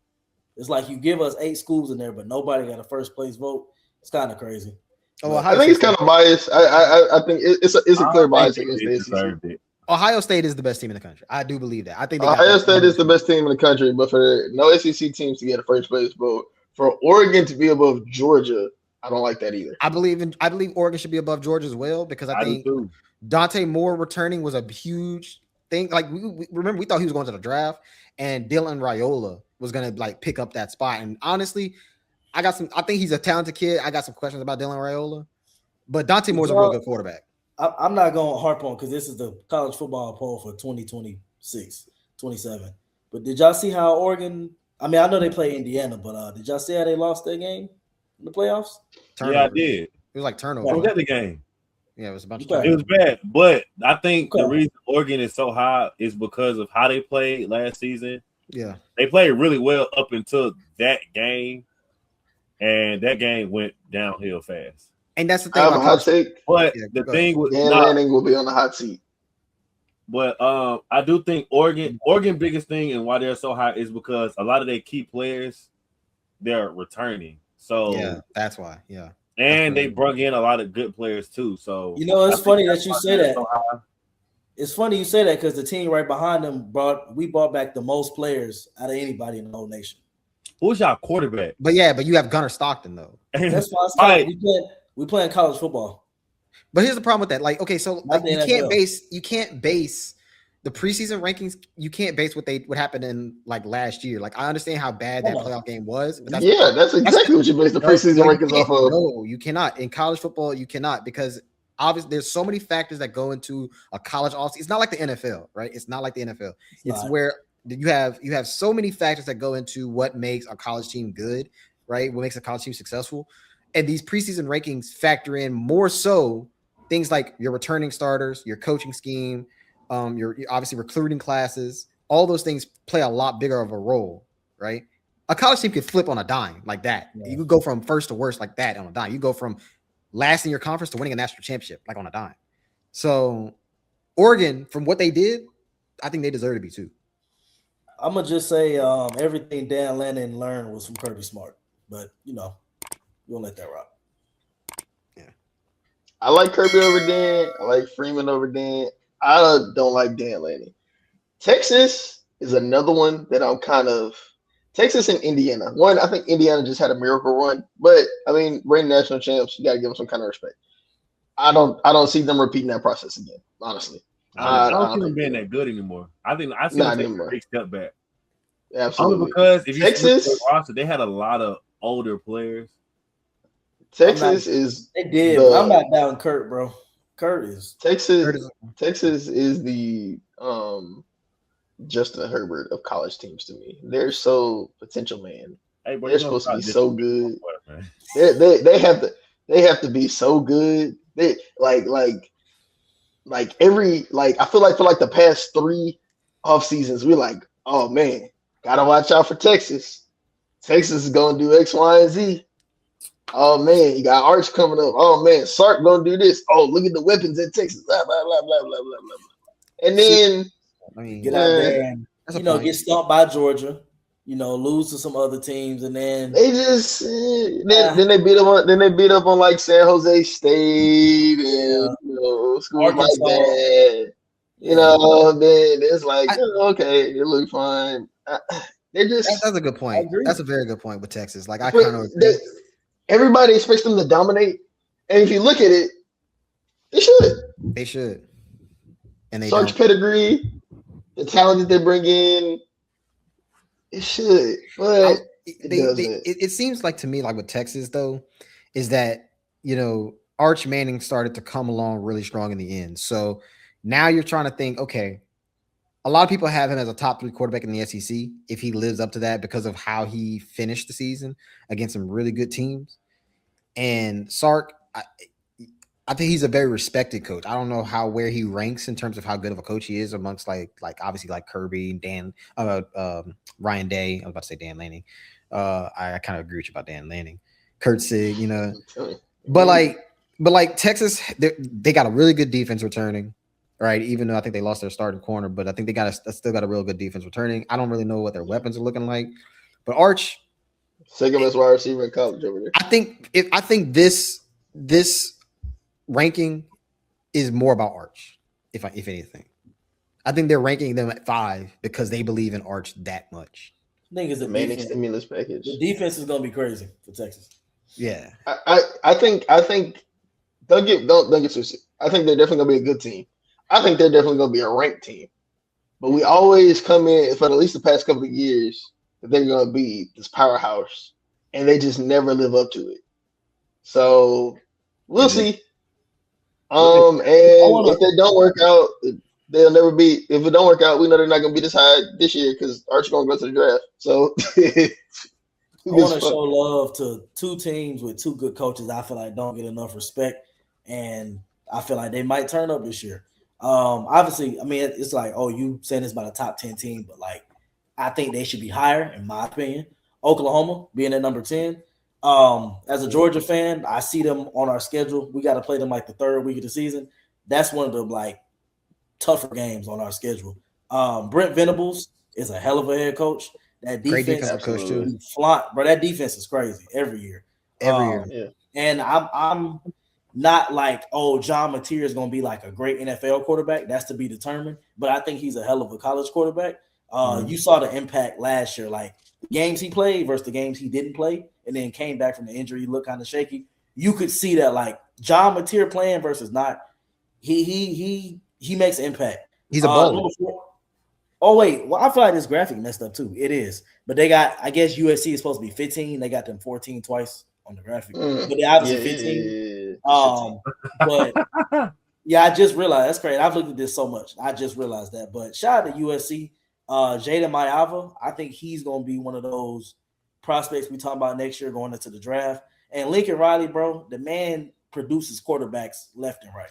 It's like you give us 8 schools in there, but nobody got a first place vote. It's kind of crazy. I think it's kind of biased. I think it's a clear bias against the SEC. Ohio State is the best team in the country. I do believe that. I think Ohio State is the best team in the country, but for no SEC teams to get a first place vote, for Oregon to be above Georgia, I don't like that either. I believe Oregon should be above Georgia as well, because I think Dante Moore returning was a huge thing. Like we remember, we thought he was going to the draft, and Dylan Raiola was going to like pick up that spot. And honestly, I think he's a talented kid. I got some questions about Dylan Raiola, but Dante Moore's a real good quarterback. I'm not going to harp on because this is the college football poll for 2026, 27. But did y'all see how Oregon? I mean, I know they play Indiana, but did y'all see how they lost their game in the playoffs? Turnover. Yeah, I did. It was like turnover. I was at the game. Yeah, it was a bunch of turnover. It was bad, but I think the reason Oregon is so high is because of how they played last season. Yeah, they played really well up until that game, and that game went downhill fast. And that's the thing. I have a hot take, but the thing with Dan Lanning will be on the hot seat. But I do think Oregon biggest thing and why they're so high is because a lot of their key players they're returning. So yeah, that's why. Yeah, and they brought in a lot of good players too. So it's funny that you say that. It's funny you say that because the team right behind them brought back the most players out of anybody in the whole nation. Who's y'all quarterback? But you have Gunnar Stockton though. That's why we playing college football. But here's the problem with that. Like, okay, so like, you can't base the preseason rankings. You can't base what happened in like last year. Like, I understand how bad that playoff game was. But that's exactly what you base the preseason rankings off of. No, you cannot. In college football, you cannot, because obviously there's so many factors that go into a college offseason. It's not like the NFL, right? It's not like the NFL. It's where you have so many factors that go into what makes a college team good, right? What makes a college team successful. And these preseason rankings factor in more so things like your returning starters, your coaching scheme, your obviously recruiting classes. All those things play a lot bigger of a role, right? A college team could flip on a dime like that. Yeah. You could go from first to worst like that on a dime. You go from last in your conference to winning a national championship like on a dime. So Oregon, from what they did, I think they deserve to be too. I'm gonna just say everything Dan Lanning learned was from Kirby Smart, but we'll let that rock. Yeah. I like Kirby over Dan. I like Freeman over Dan. I don't like Dan Lanning. Texas is another one that I'm kind of – Texas and Indiana. One, I think Indiana just had a miracle run. But, I mean, reigning national champs, you got to give them some kind of respect. I don't see them repeating that process again, honestly. I don't see them being that good anymore. I see them taking a big step back. Absolutely. Only because if you Texas look at the roster, they had a lot of older players. Texas is they did, but I'm not down Kurt, bro. Texas is the Justin Herbert of college teams to me. They're so potential, man. Hey, boy, they're supposed to be so good. They have to be so good. They like every I feel like for like the past 3 off seasons, we're like, oh man, gotta watch out for Texas. Texas is gonna do X, Y, and Z. Oh man, you got Arch coming up. Oh man, Sark gonna do this. Oh, look at the weapons in Texas. Blah blah blah blah blah blah blah. And then get out there and get stumped by Georgia. Lose to some other teams, and then they just then they beat up on like San Jose State and schools Arkansas. Like that. Then it's like okay, it looks fine. That's a good point. That's a very good point with Texas. Like I kind of everybody expects them to dominate, and if you look at it, they should. They should. And they Sarge pedigree, the talent that they bring in. It should, but it seems like to me, like with Texas though, is that Arch Manning started to come along really strong in the end. So now you're trying to think, okay, a lot of people have him as a top 3 quarterback in the SEC if he lives up to that because of how he finished the season against some really good teams. And Sark, I think he's a very respected coach. I don't know where he ranks in terms of how good of a coach he is amongst like obviously like Kirby, Dan, Ryan Day. I was about to say Dan Lanning. I kind of agree with you about Dan Lanning, Kurt Sig, but like Texas, they got a really good defense returning, right? Even though I think they lost their starting corner, but I think they still got a real good defense returning. I don't really know what their weapons are looking like, but Arch, second best wide receiver in college over there. I think this ranking is more about Arch, if anything. I think they're ranking them at 5 because they believe in Arch that much. I think it's a Manning stimulus package. The defense is going to be crazy for Texas. Yeah, I think don't get twisted. I think they're definitely going to be a good team. I think they're definitely going to be a ranked team. But we always come in for at least the past couple of years that they're going to be this powerhouse, and they just never live up to it. So we'll see. And if they don't work out, they'll never be. If it don't work out, we know they're not going to be this high this year because Archie's going to go to the draft. So I want to show love to 2 teams with 2 good coaches. I feel like don't get enough respect, and I feel like they might turn up this year. Obviously, I mean it's like, oh, you saying it's about a top 10 team, but like I think they should be higher in my opinion. Oklahoma being at number 10. As a Georgia fan, I see them on our schedule. We got to play them like the 3rd week of the season. That's one of the like tougher games on our schedule. Brent Venables is a hell of a head coach. That defense, great defensive coach too. Bro, that defense is crazy every year. Yeah. And I'm not like, oh, John Mateer is going to be like a great NFL quarterback. That's to be determined. But I think he's a hell of a college quarterback. You saw the impact last year, like the games he played versus the games he didn't play, and then came back from the injury. He looked kind of shaky. You could see that, like John Mateer playing versus not. He makes an impact. He's a baller. Oh wait, well I feel like this graphic messed up too. It is, but they got. I guess USC is supposed to be 15. They got them 14 twice on the graphic, but they obviously 15. But yeah, I just realized that's crazy. I've looked at this so much. I just realized that. But shout out to USC. Jaden Mayava, I think he's going to be one of those prospects we talk about next year going into the draft. And Lincoln Riley, bro, the man produces quarterbacks left and right.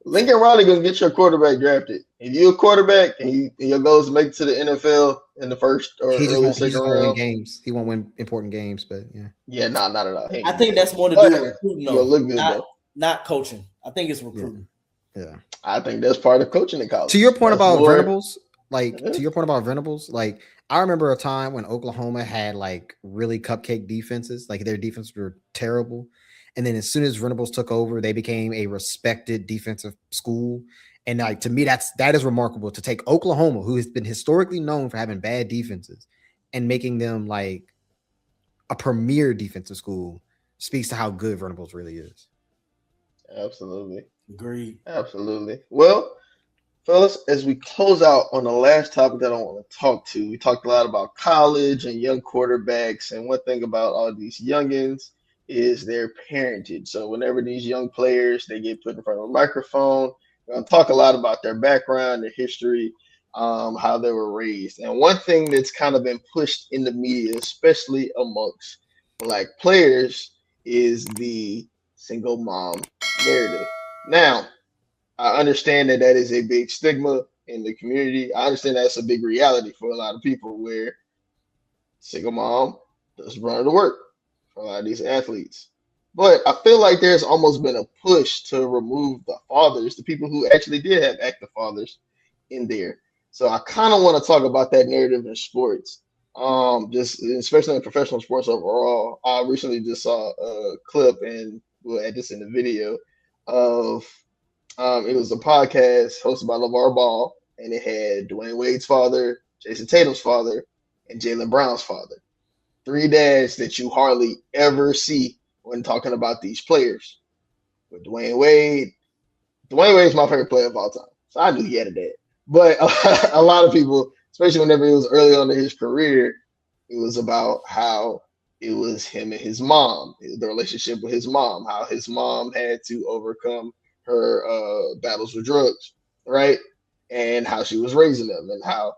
Lincoln Riley going to get your quarterback drafted. If you're a quarterback and your goal is to make it to the NFL in the first or early second round, games. He won't win important games, but yeah. Yeah, not at all. I think that's more to do with recruiting, though. Look good, not coaching. I think it's recruiting. Yeah. I think that's part of coaching in college. To your point about Venables, like I remember a time when Oklahoma had like really cupcake defenses, like their defenses were terrible. And then as soon as Venables took over, they became a respected defensive school. And like to me, that is remarkable to take Oklahoma, who has been historically known for having bad defenses, and making them like a premier defensive school speaks to how good Venables really is. Absolutely. Agreed. Absolutely. Well, fellas, as we close out on the last topic that I want to talk to, we talked a lot about college and young quarterbacks. And one thing about all these youngins is their parentage. So whenever these young players they get put in front of a microphone, we're gonna talk a lot about their background, their history, how they were raised. And one thing that's kind of been pushed in the media, especially amongst Black players, is the single mom narrative. Now, I understand that that is a big stigma in the community. I understand that's a big reality for a lot of people where single mom doesn't run to work for a lot of these athletes. But I feel like there's almost been a push to remove the fathers, the people who actually did have active fathers in there. So I kind of want to talk about that narrative in sports, just especially in professional sports overall. I recently just saw a clip, and we'll add this in the video, of it was a podcast hosted by LeVar Ball, and it had Dwayne Wade's father, Jason Tatum's father, and Jaylen Brown's father. Three dads that you hardly ever see when talking about these players. With Dwayne Wade's my favorite player of all time, so I knew he had a dad. But a lot of people, especially whenever it was early on in his career, it was about how it was him and his mom, the relationship with his mom, how his mom had to overcome her battles with drugs, right? And how she was raising them and how,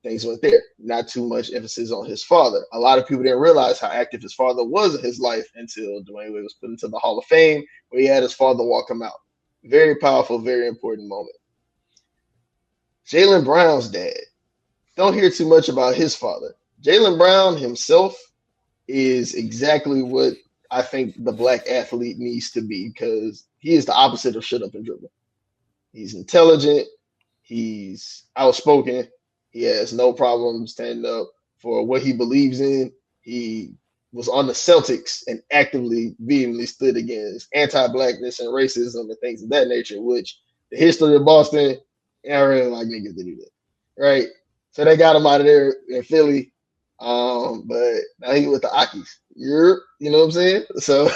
things went there. Not too much emphasis on his father. A lot of people didn't realize how active his father was in his life until Dwayne Wade was put into the Hall of Fame, where he had his father walk him out. Very powerful, very important moment. Jaylen Brown's dad. Don't hear too much about his father. Jaylen Brown himself is exactly what I think the Black athlete needs to be, because he is the opposite of shut up and dribble. He's intelligent. He's outspoken. He has no problem standing up for what he believes in. He was on the Celtics and actively, vehemently stood against anti-Blackness and racism and things of that nature, which the history of Boston, I really like niggas to do that, right? So they got him out of there in Philly, but now he with the Akis. You know what I'm saying? So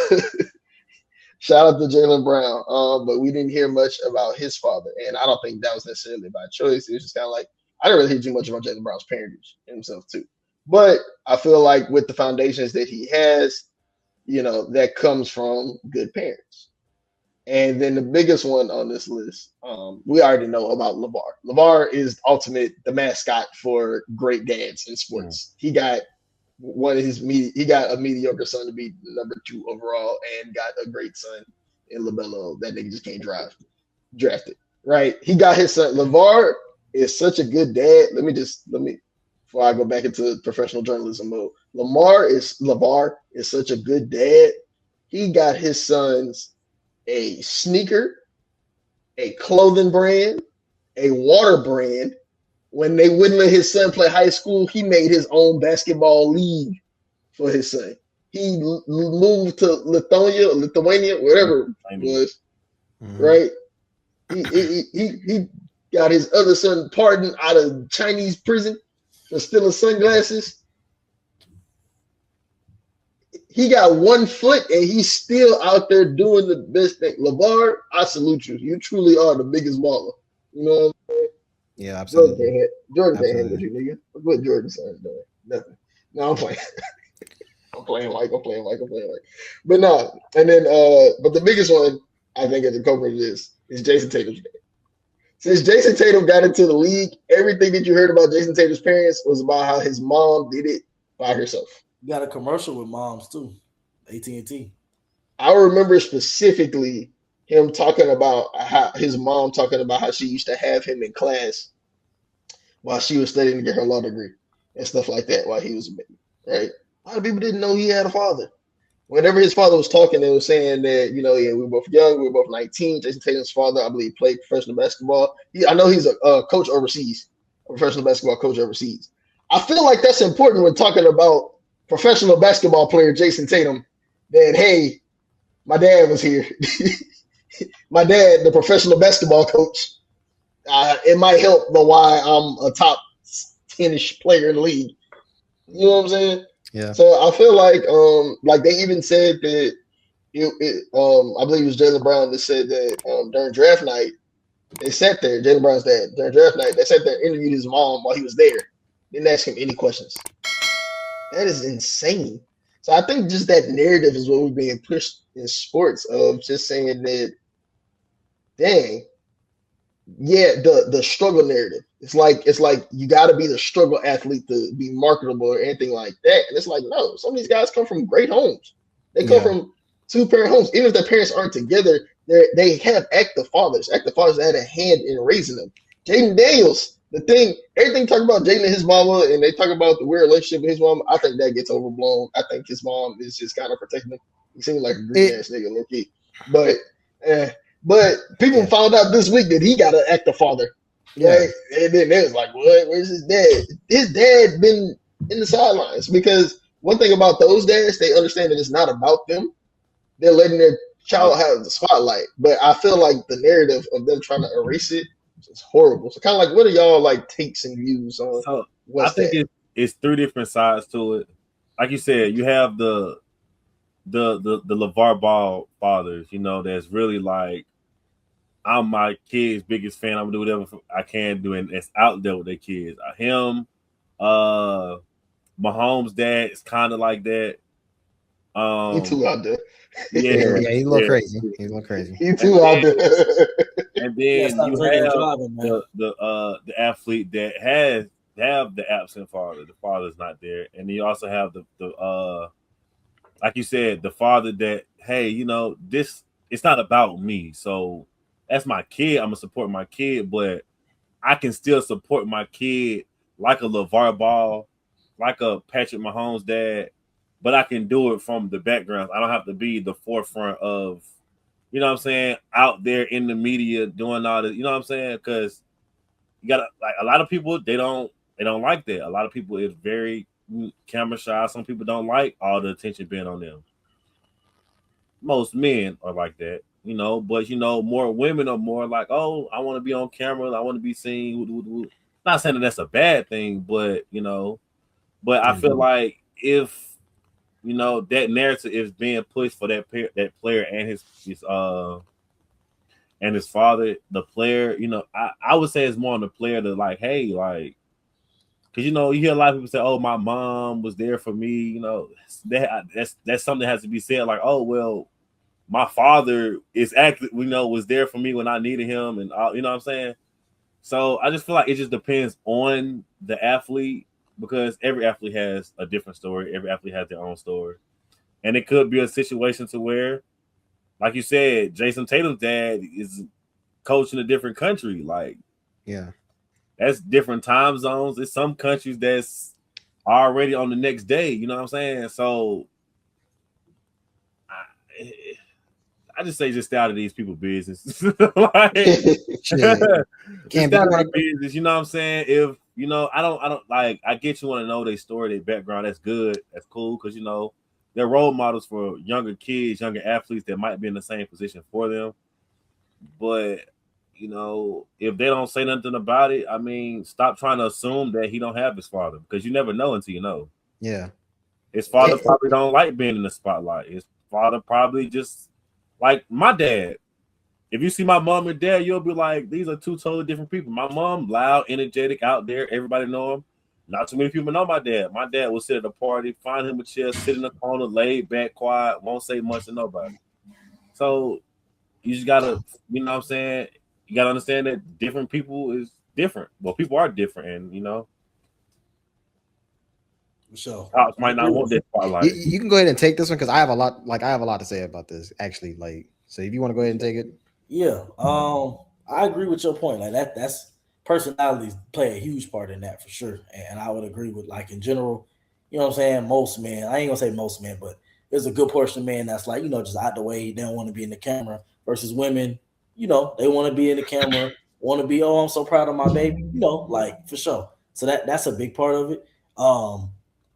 shout out to Jaylen Brown, but we didn't hear much about his father, and I don't think that was necessarily by choice. It was just kind of like, I didn't really hear too much about Jaylen Brown's parentage himself too. But I feel like with the foundations that he has, that comes from good parents. And then the biggest one on this list, we already know about LeVar. LeVar is the mascot for great dads in sports. He got he got a mediocre son to be number 2 overall, and got a great son in LaMelo. That nigga just can't drafted, right? He got his son. LeVar is such a good dad. Let me before I go back into professional journalism mode. LeVar is such a good dad. He got his sons a sneaker, a clothing brand, a water brand. When they wouldn't let his son play high school, he made his own basketball league for his son. He moved to Lithuania, whatever it was, right? He got his other son pardoned out of Chinese prison for stealing sunglasses. He got 1 foot and he's still out there doing the best thing. LeVar, I salute you. You truly are the biggest baller. You know what I'm saying? Yeah, absolutely. Jordan can't handle you, nigga. What Jordan's son doing? Nothing. No, I'm playing. I'm playing like. But no, and then but the biggest one I think at the culprit is Jason Tatum's dad. Since Jason Tatum got into the league, everything that you heard about Jason Tatum's parents was about how his mom did it by herself. You got a commercial with moms too, AT&T. I remember specifically him talking about how his mom talking about how she used to have him in class while she was studying to get her law degree and stuff like that while he was a baby, right? A lot of people didn't know he had a father. Whenever his father was talking, they were saying that, we were both young, we were both 19. Jason Tatum's father, I believe, played professional basketball. I know he's a coach overseas, a professional basketball coach overseas. I feel like that's important when talking about professional basketball player Jason Tatum, that, hey, my dad was here. My dad, the professional basketball coach, it might help the why I'm a top 10-ish player in the league. You know what I'm saying? Yeah. So I feel like they even said that I believe it was Jaylen Brown that said that during draft night, they sat there, Jaylen Brown's dad, during draft night, they sat there and interviewed his mom while he was there. Didn't ask him any questions. That is insane. So I think just that narrative is what we're being pushed in sports of just saying that, dang, yeah, the struggle narrative. It's like you got to be the struggle athlete to be marketable or anything like that. And it's like, no, some of these guys come from great homes. They come from two-parent homes. Even if their parents aren't together, they have active fathers. Active fathers that had a hand in raising them. Jaden Daniels, everything talk about Jaden and his mama, and they talk about the weird relationship with his mom. I think that gets overblown. I think his mom is just kind of protecting him. He seems like a green ass nigga, low key. But people found out this week that he got an active father. Right? And then they was like, what? Where's his dad? His dad been in the sidelines because one thing about those dads, they understand that it's not about them. They're letting their child have the spotlight. But I feel like the narrative of them trying to erase it is horrible. So kind of like, what are y'all like takes and views on I think it's three different sides to it. Like you said, you have the LeVar Ball fathers, that's really like, I'm my kid's biggest fan. I'm gonna do whatever I can do, and it's out there with their kids. Him, Mahomes' dad is kind of like that. He too out there. Yeah, he's a little crazy. He's a little crazy. He too out there. And then you have the athlete that have the absent father. The father's not there, and then you also have the like you said, the father that, hey, this, it's not about me, so. That's my kid. I'm gonna support my kid, but I can still support my kid like a LeVar Ball, like a Patrick Mahomes' dad, but I can do it from the background. I don't have to be the forefront of, what I'm saying, out there in the media doing all this. You know what I'm saying? Because you got like a lot of people, they don't like that. A lot of people is very camera shy. Some people don't like all the attention being on them. Most men are like that. But more women are more like, oh, I want to be on camera, I want to be seen. Not saying that that's a bad thing, but but I feel like if that narrative is being pushed for that player and his father, the player, I would say it's more on the player to like, hey, like, because you hear a lot of people say, oh, my mom was there for me, that's something that has to be said, like, oh, well, my father was there for me when I needed him, and all, what I'm saying. So I just feel like it just depends on the athlete, because every athlete has a different story. Every athlete has their own story, and it could be a situation to where, like you said, Jason Tatum's dad is coaching a different country. Like, that's different time zones. It's some countries that's already on the next day. You know what I'm saying? So. I just say just stay out of these people's business. Like, can't be out of business. You know what I'm saying? If I don't like. I get you want to know their story, their background. That's good. That's cool because they're role models for younger kids, younger athletes that might be in the same position for them. But if they don't say nothing about it, I mean, stop trying to assume that he don't have his father, because you never know until you know. Yeah, his father probably don't like being in the spotlight. His father probably just. Like my dad, if you see my mom and dad, you'll be like, these are two totally different people. My mom, loud, energetic, out there. Everybody know him. Not too many people know my dad. My dad will sit at a party, find him a chair, sit in the corner, laid back, quiet, won't say much to nobody. So you just gotta, you know what I'm saying? You gotta understand that different people is different. Well, people are different, and So cops might not want that spotlight. You can go ahead and take this one because I have a lot to say about this, actually. Like, so if you want to go ahead and take it. Yeah. I agree with your point. Like that's personalities play a huge part in that for sure. And I would agree with, like, in general, you know what I'm saying? Most men, I ain't gonna say most men, but there's a good portion of men that's like, just out the way, they don't want to be in the camera, versus women, they want to be in the camera, want to be, oh, I'm so proud of my baby, like, for sure. So that's a big part of it.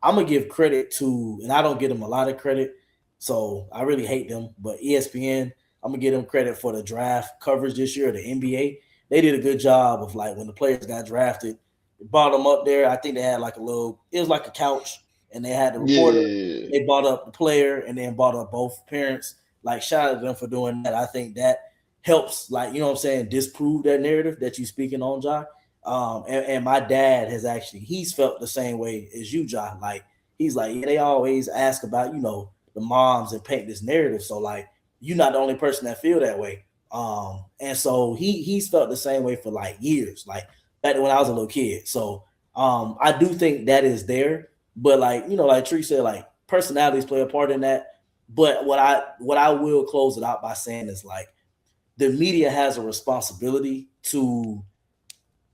I'm gonna give credit to, and I don't give them a lot of credit, so I really hate them, but ESPN, I'm gonna give them credit for the draft coverage this year, the NBA. They did a good job of, like, when the players got drafted, they brought them up there. I think they had like it was like a couch, and they had the reporter. Yeah. They brought up the player and then brought up both parents. Like, shout out to them for doing that. I think that helps, like, you know what I'm saying, disprove that narrative that you're speaking on, Jai. And my dad has actually, he's felt the same way as you, Jai. Like, he's like, yeah, they always ask about, the moms and paint this narrative. So like, you're not the only person that feel that way. And so he's felt the same way for like years, like back when I was a little kid. So I do think that is there, but like, like Tree said, like personalities play a part in that. But what I will close it out by saying is like, the media has a responsibility to,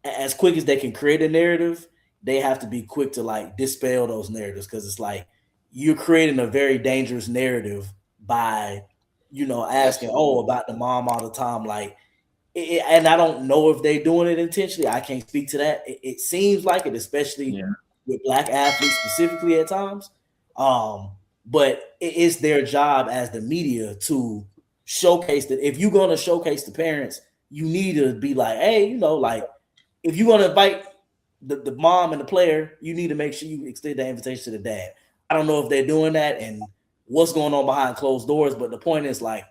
as quick as they can create a narrative, they have to be quick to like dispel those narratives, because it's like you're creating a very dangerous narrative by, asking about the mom all the time. Like, and I don't know if they're doing it intentionally. I can't speak to that. It seems like it, especially with Black athletes specifically at times. But it's their job as the media to showcase that. If you're going to showcase the parents, you need to be like, hey, like if you're going to invite the mom and the player, you need to make sure you extend that invitation to the dad. I don't know if they're doing that and what's going on behind closed doors, but the point is like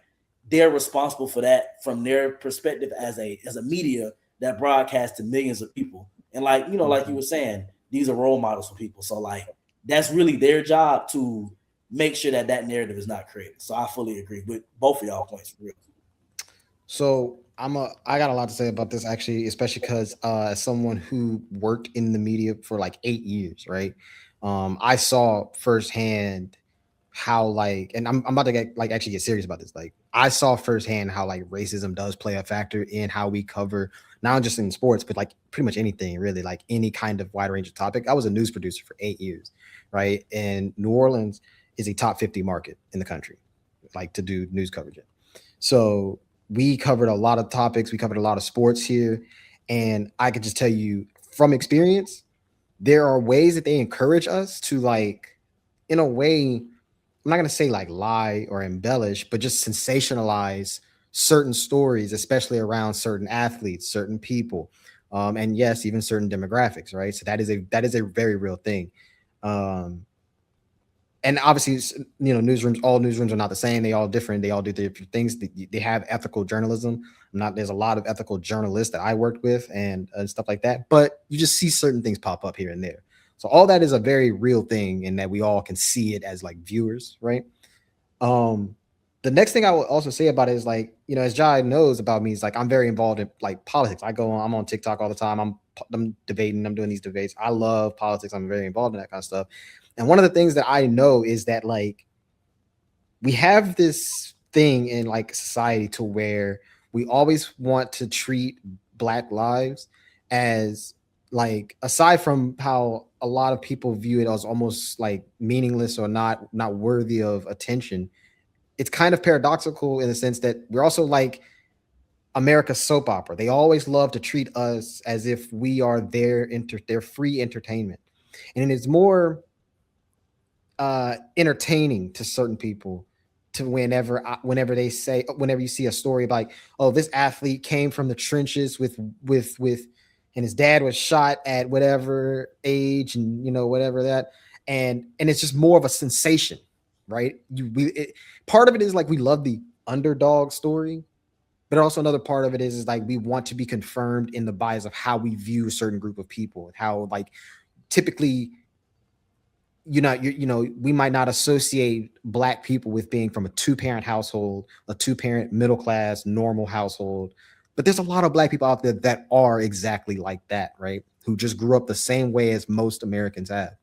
they're responsible for that from their perspective as a media that broadcasts to millions of people. And like, like you were saying, these are role models for people. So like that's really their job to make sure that narrative is not created. So I fully agree with both of y'all points. For real. So I got a lot to say about this actually, especially because as someone who worked in the media for like 8 years, right? I saw firsthand how like, and I'm about to actually get serious about this. Like I saw firsthand how like racism does play a factor in how we cover, not just in sports, but like pretty much anything really, like any kind of wide range of topic. I was a news producer for 8 years, right? And New Orleans is a top 50 market in the country, like to do news coverage in. So we covered a lot of topics. We covered a lot of sports here. And I could just tell you from experience, there are ways that they encourage us to like, in a way, I'm not going to say like lie or embellish, but just sensationalize certain stories, especially around certain athletes, certain people. And yes, even certain demographics, right? So that is a very real thing. And obviously, newsrooms, all newsrooms are not the same. They all different. They all do different things. They have ethical journalism. There's a lot of ethical journalists that I worked with and stuff like that. But you just see certain things pop up here and there. So all that is a very real thing, and that we all can see it as like viewers, right? The next thing I will also say about it is like, as Jai knows about me, is like I'm very involved in like politics. I'm on TikTok all the time. I'm debating. I'm doing these debates. I love politics. I'm very involved in that kind of stuff. And one of the things that I know is that like we have this thing in like society to where we always want to treat Black lives as like, aside from how a lot of people view it as almost like meaningless or not worthy of attention, it's kind of paradoxical in the sense that we're also like America's soap opera. They always love to treat us as if we are their free entertainment. And it's more entertaining to certain people to whenever you see a story like, oh, this athlete came from the trenches with and his dad was shot at whatever age and whatever that, and it's just more of a sensation, right? Part of it is like we love the underdog story, but also another part of it is like we want to be confirmed in the bias of how we view a certain group of people, and how like typically we might not associate Black people with being from a 2-parent household, a 2-parent middle class normal household. But there's a lot of Black people out there that are exactly like that, right? Who just grew up the same way as most Americans have.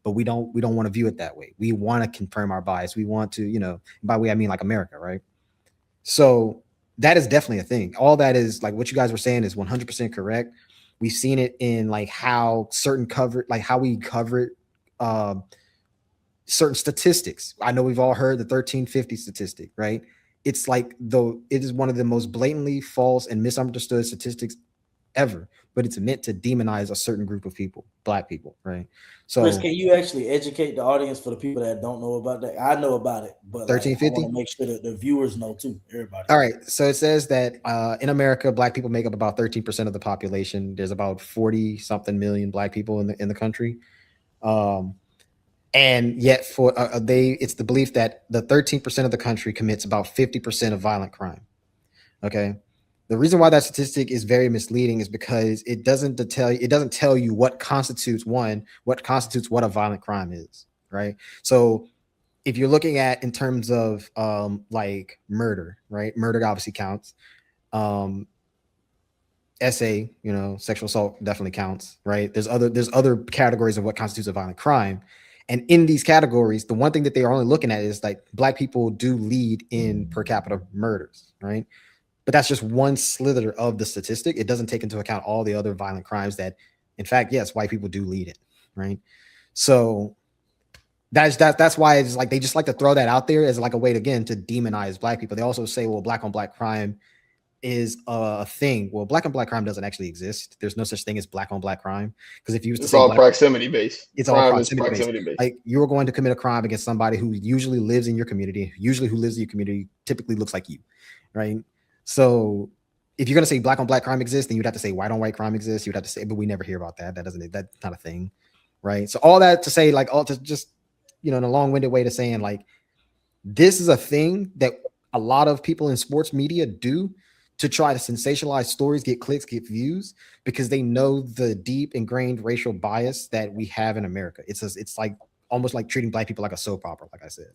But we don't want to view it that way. We want to confirm our bias. We want to, by way I mean like America, right? So that is definitely a thing. All that is like what you guys were saying is 100% correct. We've seen it in like how how we cover certain statistics. I know we've all heard the 1350 statistic, right? It's like it is one of the most blatantly false and misunderstood statistics ever, but it's meant to demonize a certain group of people, Black people, right? So Chris, can you actually educate the audience for the people that don't know about that? I know about it, but 1350, I want to make sure that the viewers know too, everybody. All right, so it says that in America, Black people make up about 13% of the population. There's about 40 something million Black people in the country. And yet it's the belief that the 13% of the country commits about 50% of violent crime. Okay. The reason why that statistic is very misleading is because it doesn't tell you what constitutes what a violent crime is. right? So if you're looking at in terms of like murder, right? Murder obviously counts. SA, sexual assault definitely counts, right? There's other categories of what constitutes a violent crime. And in these categories, the one thing that they are only looking at is like black people do lead in per capita murders, right? But that's just one slither of the statistic. It doesn't take into account all the other violent crimes that, in fact, yes, white people do lead it, right? So that's why it's like they just like to throw that out there as like a way to, again, to demonize black people. They also say, well, black on black crime is a thing. Well, black on black crime doesn't actually exist. There's no such thing as black on black crime, because if you was to It's say all black, proximity based. it's Crime all is proximity based. Like you're going to commit a crime against somebody who usually lives in your community, who lives in your community typically looks like you, right? So if you're going to say black on black crime exists, then you'd have to say white on white crime exists. You'd have to say, but we never hear about that. That's not a thing, right? So all that to say, like, all to just, in a long-winded way to saying, like, this is a thing that a lot of people in sports media do to try to sensationalize stories, get clicks, get views, because they know the deep ingrained racial bias that we have in America. It's like almost like treating black people like a soap opera, like I said.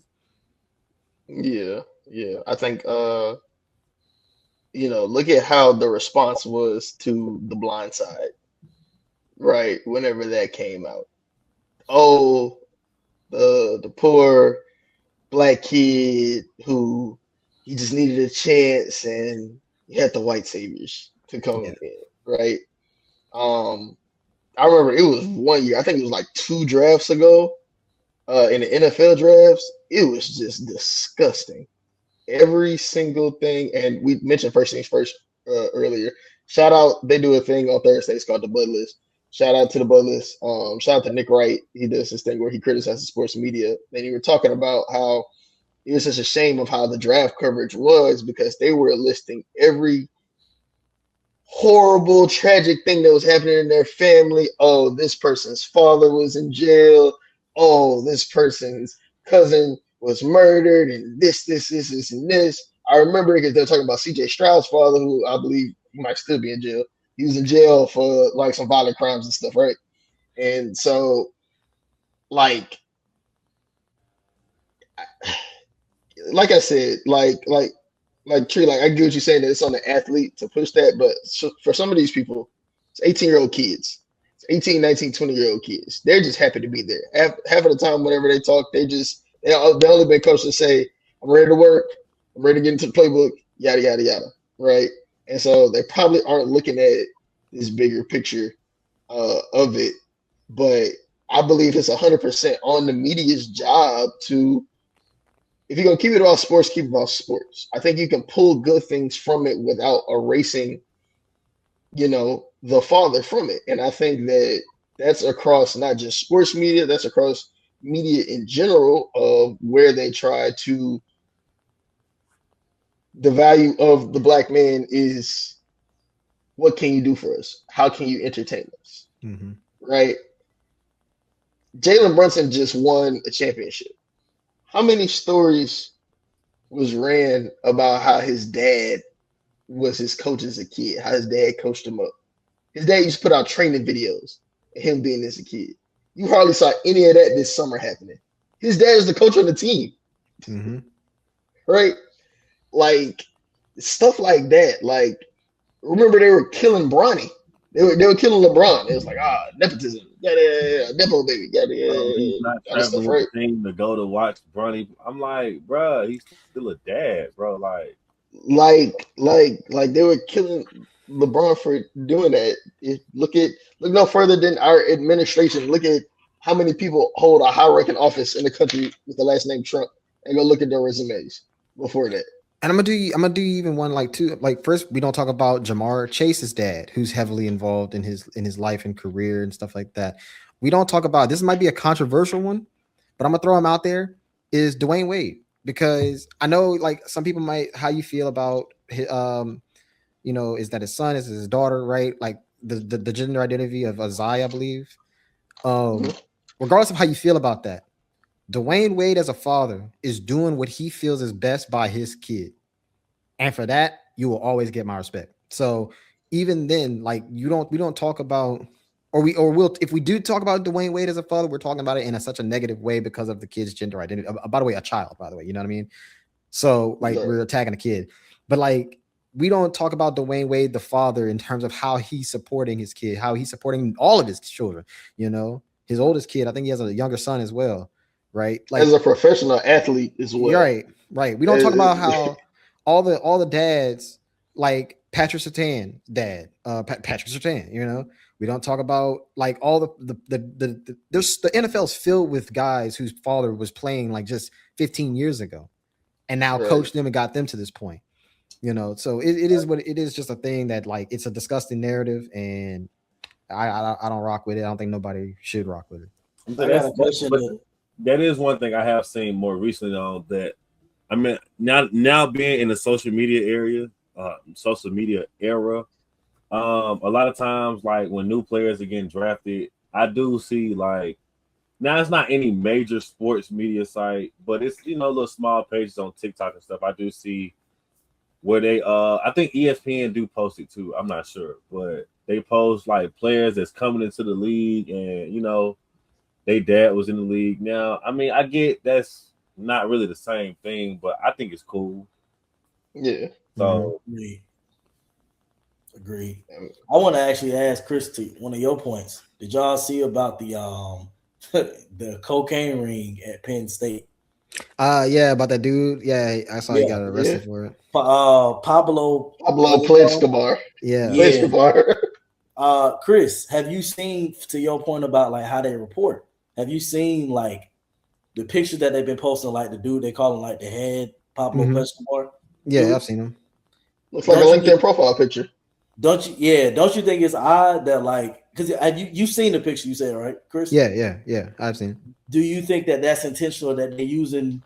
Yeah. I think look at how the response was to The Blind Side, right? Whenever that came out. Oh, the poor black kid who he just needed a chance, and you had the white saviors to come in, right? I remember it was one year, I think it was like 2 drafts ago, in the NFL drafts, it was just disgusting. Every single thing, and we mentioned first things first earlier. Shout out, they do a thing on Thursdays called the Bud List. Shout out to the Bud List. Shout out to Nick Wright. He does this thing where he criticizes sports media. And you were talking about how it was such a shame of how the draft coverage was, because they were listing every horrible, tragic thing that was happening in their family. Oh, this person's father was in jail. Oh, this person's cousin was murdered, and this, and this. I remember because they were talking about CJ Stroud's father, who I believe he might still be in jail. He was in jail for like some violent crimes and stuff, right? And so, like I said, Tree, like I get what you're saying, that it's on the athlete to push that, but for some of these people, it's 18-year-old kids. It's 18, 19, 20-year-old kids. They're just happy to be there. Half of the time, whenever they talk, they only been coached to say, I'm ready to work, I'm ready to get into the playbook, yada, yada, yada, right? And so they probably aren't looking at this bigger picture of it. But I believe it's 100% on the media's job to, if you're going to keep it about sports, keep it about sports. I think you can pull good things from it without erasing, the father from it. And I think that that's across not just sports media, that's across media in general, of where they try to, the value of the black man is, what can you do for us? How can you entertain us? Mm-hmm. Right? Jalen Brunson just won a championship. How many stories was ran about how his dad was his coach as a kid, how his dad coached him up? His dad used to put out training videos of him being as a kid. You hardly saw any of that this summer happening. His dad is the coach on the team. Mm-hmm. Right? Like, stuff like that. Like, remember they were killing Bronny. They were killing LeBron. It was like, nepotism. Yeah, nepo baby. He's not Stuff, traveling right? the thing to go to watch Bronny. I'm like, bro, he's still a dad, bro. Like they were killing LeBron for doing that. Look no further than our administration. Look at how many people hold a high-ranking office in the country with the last name Trump, and go look at their resumes before that. And I'm gonna do even one like two. Like, first, we don't talk about Jamar Chase's dad, who's heavily involved in his life and career and stuff like that. We don't talk about, this might be a controversial one, but I'm gonna throw him out there, is Dwayne Wade, because I know like some people might, how you feel about his, is that his son, is his daughter, right? Like the gender identity of Isaiah, I believe. Regardless of how you feel about that, Dwayne Wade as a father is doing what he feels is best by his kid. And for that, you will always get my respect. So even then, like, we don't talk about we'll if we do talk about Dwayne Wade as a father, we're talking about it in such a negative way because of the kid's gender identity. By the way, a child, by the way, you know what I mean? So like we're attacking a kid, but like we don't talk about Dwayne Wade, the father, in terms of how he's supporting his kid, how he's supporting all of his children, you know, his oldest kid. I think he has a younger son as well, right? Like as a professional athlete as well. Right. We don't talk about how all the dads, like Patrick Surtain, dad, Patrick Surtain, you know. We don't talk about like all the NFL's filled with guys whose father was playing like just 15 years ago and now coached them and got them to this point, you know. So it is what it is, just a thing that like it's a disgusting narrative, and I don't rock with it. I don't think nobody should rock with it. That is one thing I have seen more recently on that. I mean, now being in the social media era, a lot of times, like when new players are getting drafted, I do see like now it's not any major sports media site, but it's little small pages on TikTok and stuff. I do see where they I think ESPN do post it too. I'm not sure, but they post like players that's coming into the league, and they dad was in the league. Now, I mean, I get that's not really the same thing, but I think it's cool. Yeah. So. Agreed. I want to actually ask Chris one of your points. Did y'all see about the the cocaine ring at Penn State? Yeah, about that dude. Yeah, I saw he got arrested for it. Pablo Escobar. Chris, have you seen, to your point about like how they report? Have you seen like the picture that they've been posting, like the dude they call him like the head Pablo Escobar? Yeah, dude, I've seen him. Looks like a LinkedIn profile picture. Don't you think it's odd that like, because you've seen the picture, you said, right, Chris? Yeah, I've seen it. Do you think that that's intentional, that they're using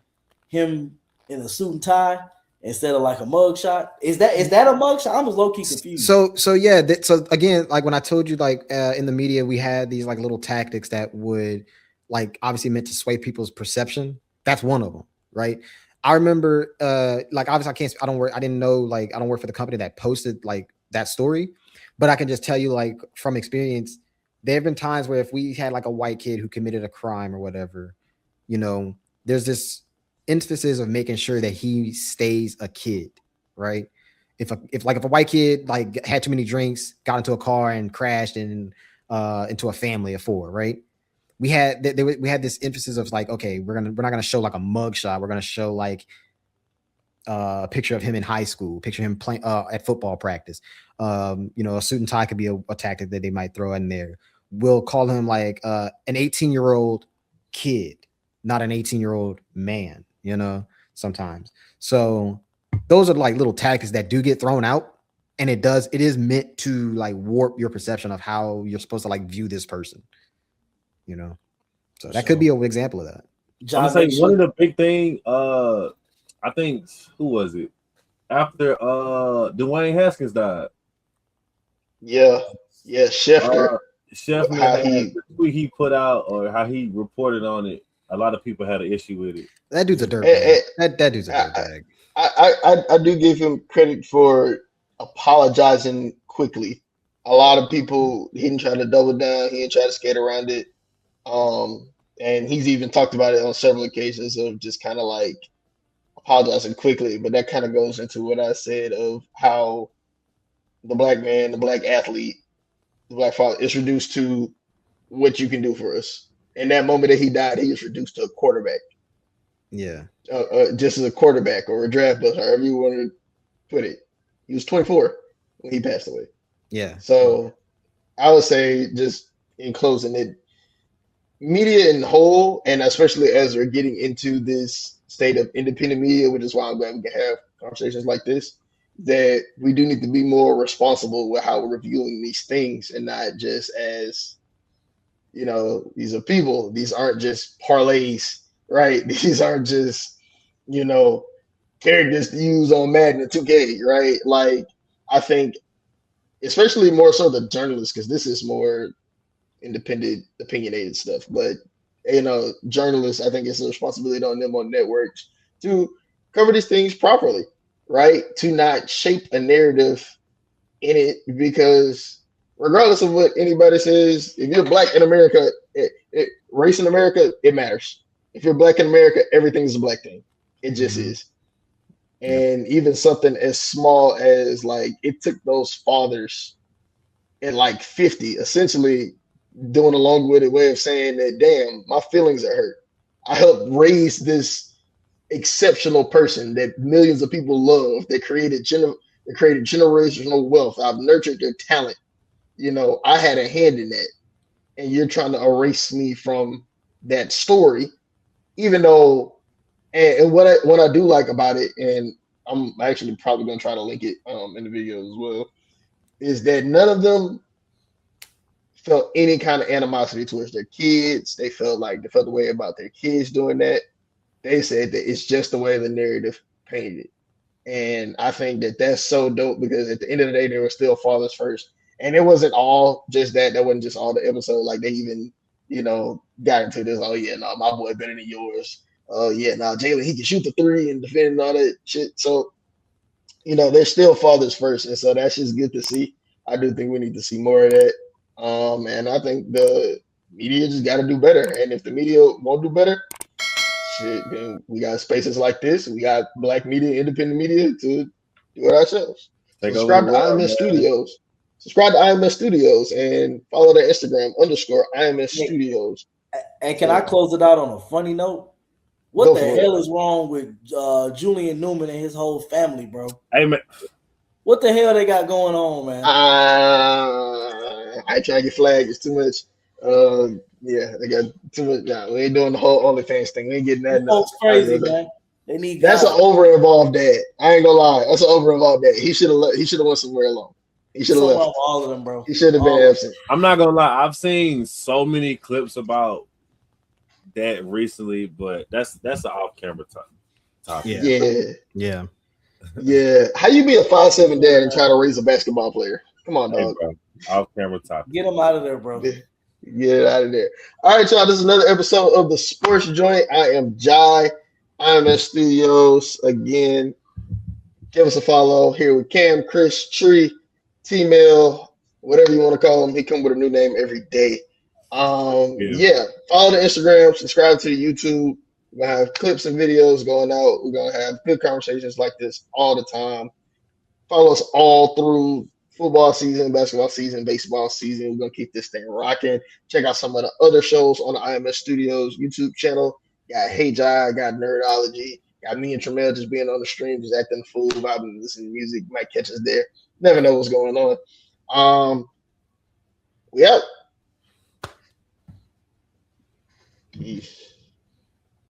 him in a suit and tie instead of like a mug shot? Is that a mug shot? I was low key confused. So yeah, so again, like when I told you, like in the media, we had these like little tactics that would like obviously meant to sway people's perception. That's one of them, right? I remember like obviously I don't work for the company that posted like that story, but I can just tell you like from experience, there have been times where if we had like a white kid who committed a crime or whatever, there's this emphasis of making sure that he stays a kid, right? If a white kid like had too many drinks, got into a car and crashed into a family of 4, right? We had this emphasis of like, okay, we're not gonna show like a mug shot. We're gonna show like a picture of him in high school, picture him playing at football practice. A suit and tie could be a tactic that they might throw in there. We'll call him like an 18-year-old kid, not an 18-year-old man, sometimes. So those are like little tactics that do get thrown out, and it is meant to like warp your perception of how you're supposed to like view this person, So that could be an example of that. I'm saying one of the big thing, I think, who was it? After Dwayne Haskins died. Yeah, Schefter. Schefter, he put out or how he reported on it, a lot of people had an issue with it. That dude's a dirtbag. That dude's a dirtbag. I do give him credit for apologizing quickly. A lot of people, he didn't try to double down. He didn't try to skate around it. And he's even talked about it on several occasions of just kind of like apologizing quickly. But that kind of goes into what I said of how the black man, the black athlete, the black father is reduced to what you can do for us. In that moment that he died, he was reduced to a quarterback. Yeah. Just as a quarterback or a draft bust, however you want to put it. He was 24 when he passed away. Yeah. So I would say, just in closing, it media in whole, and especially as we're getting into this state of independent media, which is why I'm glad we can have conversations like this, that we do need to be more responsible with how we're reviewing these things, and not just as, these are people. These aren't just parlays, right? These aren't just, characters to use on Madden and 2K, right? Like, I think, especially more so the journalists, because this is more independent, opinionated stuff. But, journalists, I think it's a responsibility on them on networks to cover these things properly, right? To not shape a narrative in it, because regardless of what anybody says, if you're black in America, race in America, it matters. If you're black in America, everything's a black thing. It just is. And even something as small as like it took those fathers at like 50, essentially doing a long-winded way of saying that, damn, my feelings are hurt. I helped raise this exceptional person that millions of people love. They created generational wealth. I've nurtured their talent. You know, I had a hand in that. And you're trying to erase me from that story, even though, and what I do like about it, and I'm actually probably going to try to link it in the video as well, is that none of them felt any kind of animosity towards their kids. They felt the way about their kids doing that. They said that it's just the way the narrative painted it. And I think that that's so dope because at the end of the day, they were still fathers first. And it wasn't all just that. That wasn't just all the episode. Like they even, you know, got into this. Oh yeah, no, my boy better than yours. Oh yeah, no, Jalen, he can shoot the three and defend and all that shit. So, you know, they're still fathers first, and so that's just good to see. I do think we need to see more of that. And I think the media just got to do better. And if the media won't do better, shit, then we got spaces like this. We got black media, independent media to do it ourselves. Subscribe to IMS Studios. Subscribe to IMS Studios and follow their Instagram _IMS Studios. And can I close it out on a funny note? What the hell is wrong with Julian Newman and his whole family, bro? Hey, man. What the hell they got going on, man? I try to get flagged. It's too much. Yeah, they got too much. Nah, we ain't doing the whole OnlyFans thing. We ain't getting that. That's crazy, man. They need. That's an over-involved dad. I ain't gonna lie. That's an over-involved dad. He should have. He should have went somewhere alone. He should have left. All of them, bro. He should have been absent. I'm not gonna lie. I've seen so many clips about that recently, but that's an off-camera topic. Yeah. How you be a 5'7" dad and try to raise a basketball player? Come on, dog. Hey, off-camera topic. Get him out of there, bro. Get it out of there. All right, y'all. This is another episode of the Sports Joint. I am Jai. IMS Studios again. Give us a follow here with Cam, Chris, Tree, T-Mail, whatever you want to call him. He come with a new name every day. Follow the Instagram, subscribe to the YouTube. We're gonna have clips and videos going out. We're gonna have good conversations like this all the time. Follow us all through football season, basketball season, baseball season. We're gonna keep this thing rocking. Check out some of the other shows on the IMS Studios YouTube channel. Got Hey Jai, got Nerdology, got me and Tremel just being on the stream, just acting a fool, vibing, listening to music. Might catch us there. Never know what's going on. We out. Peace.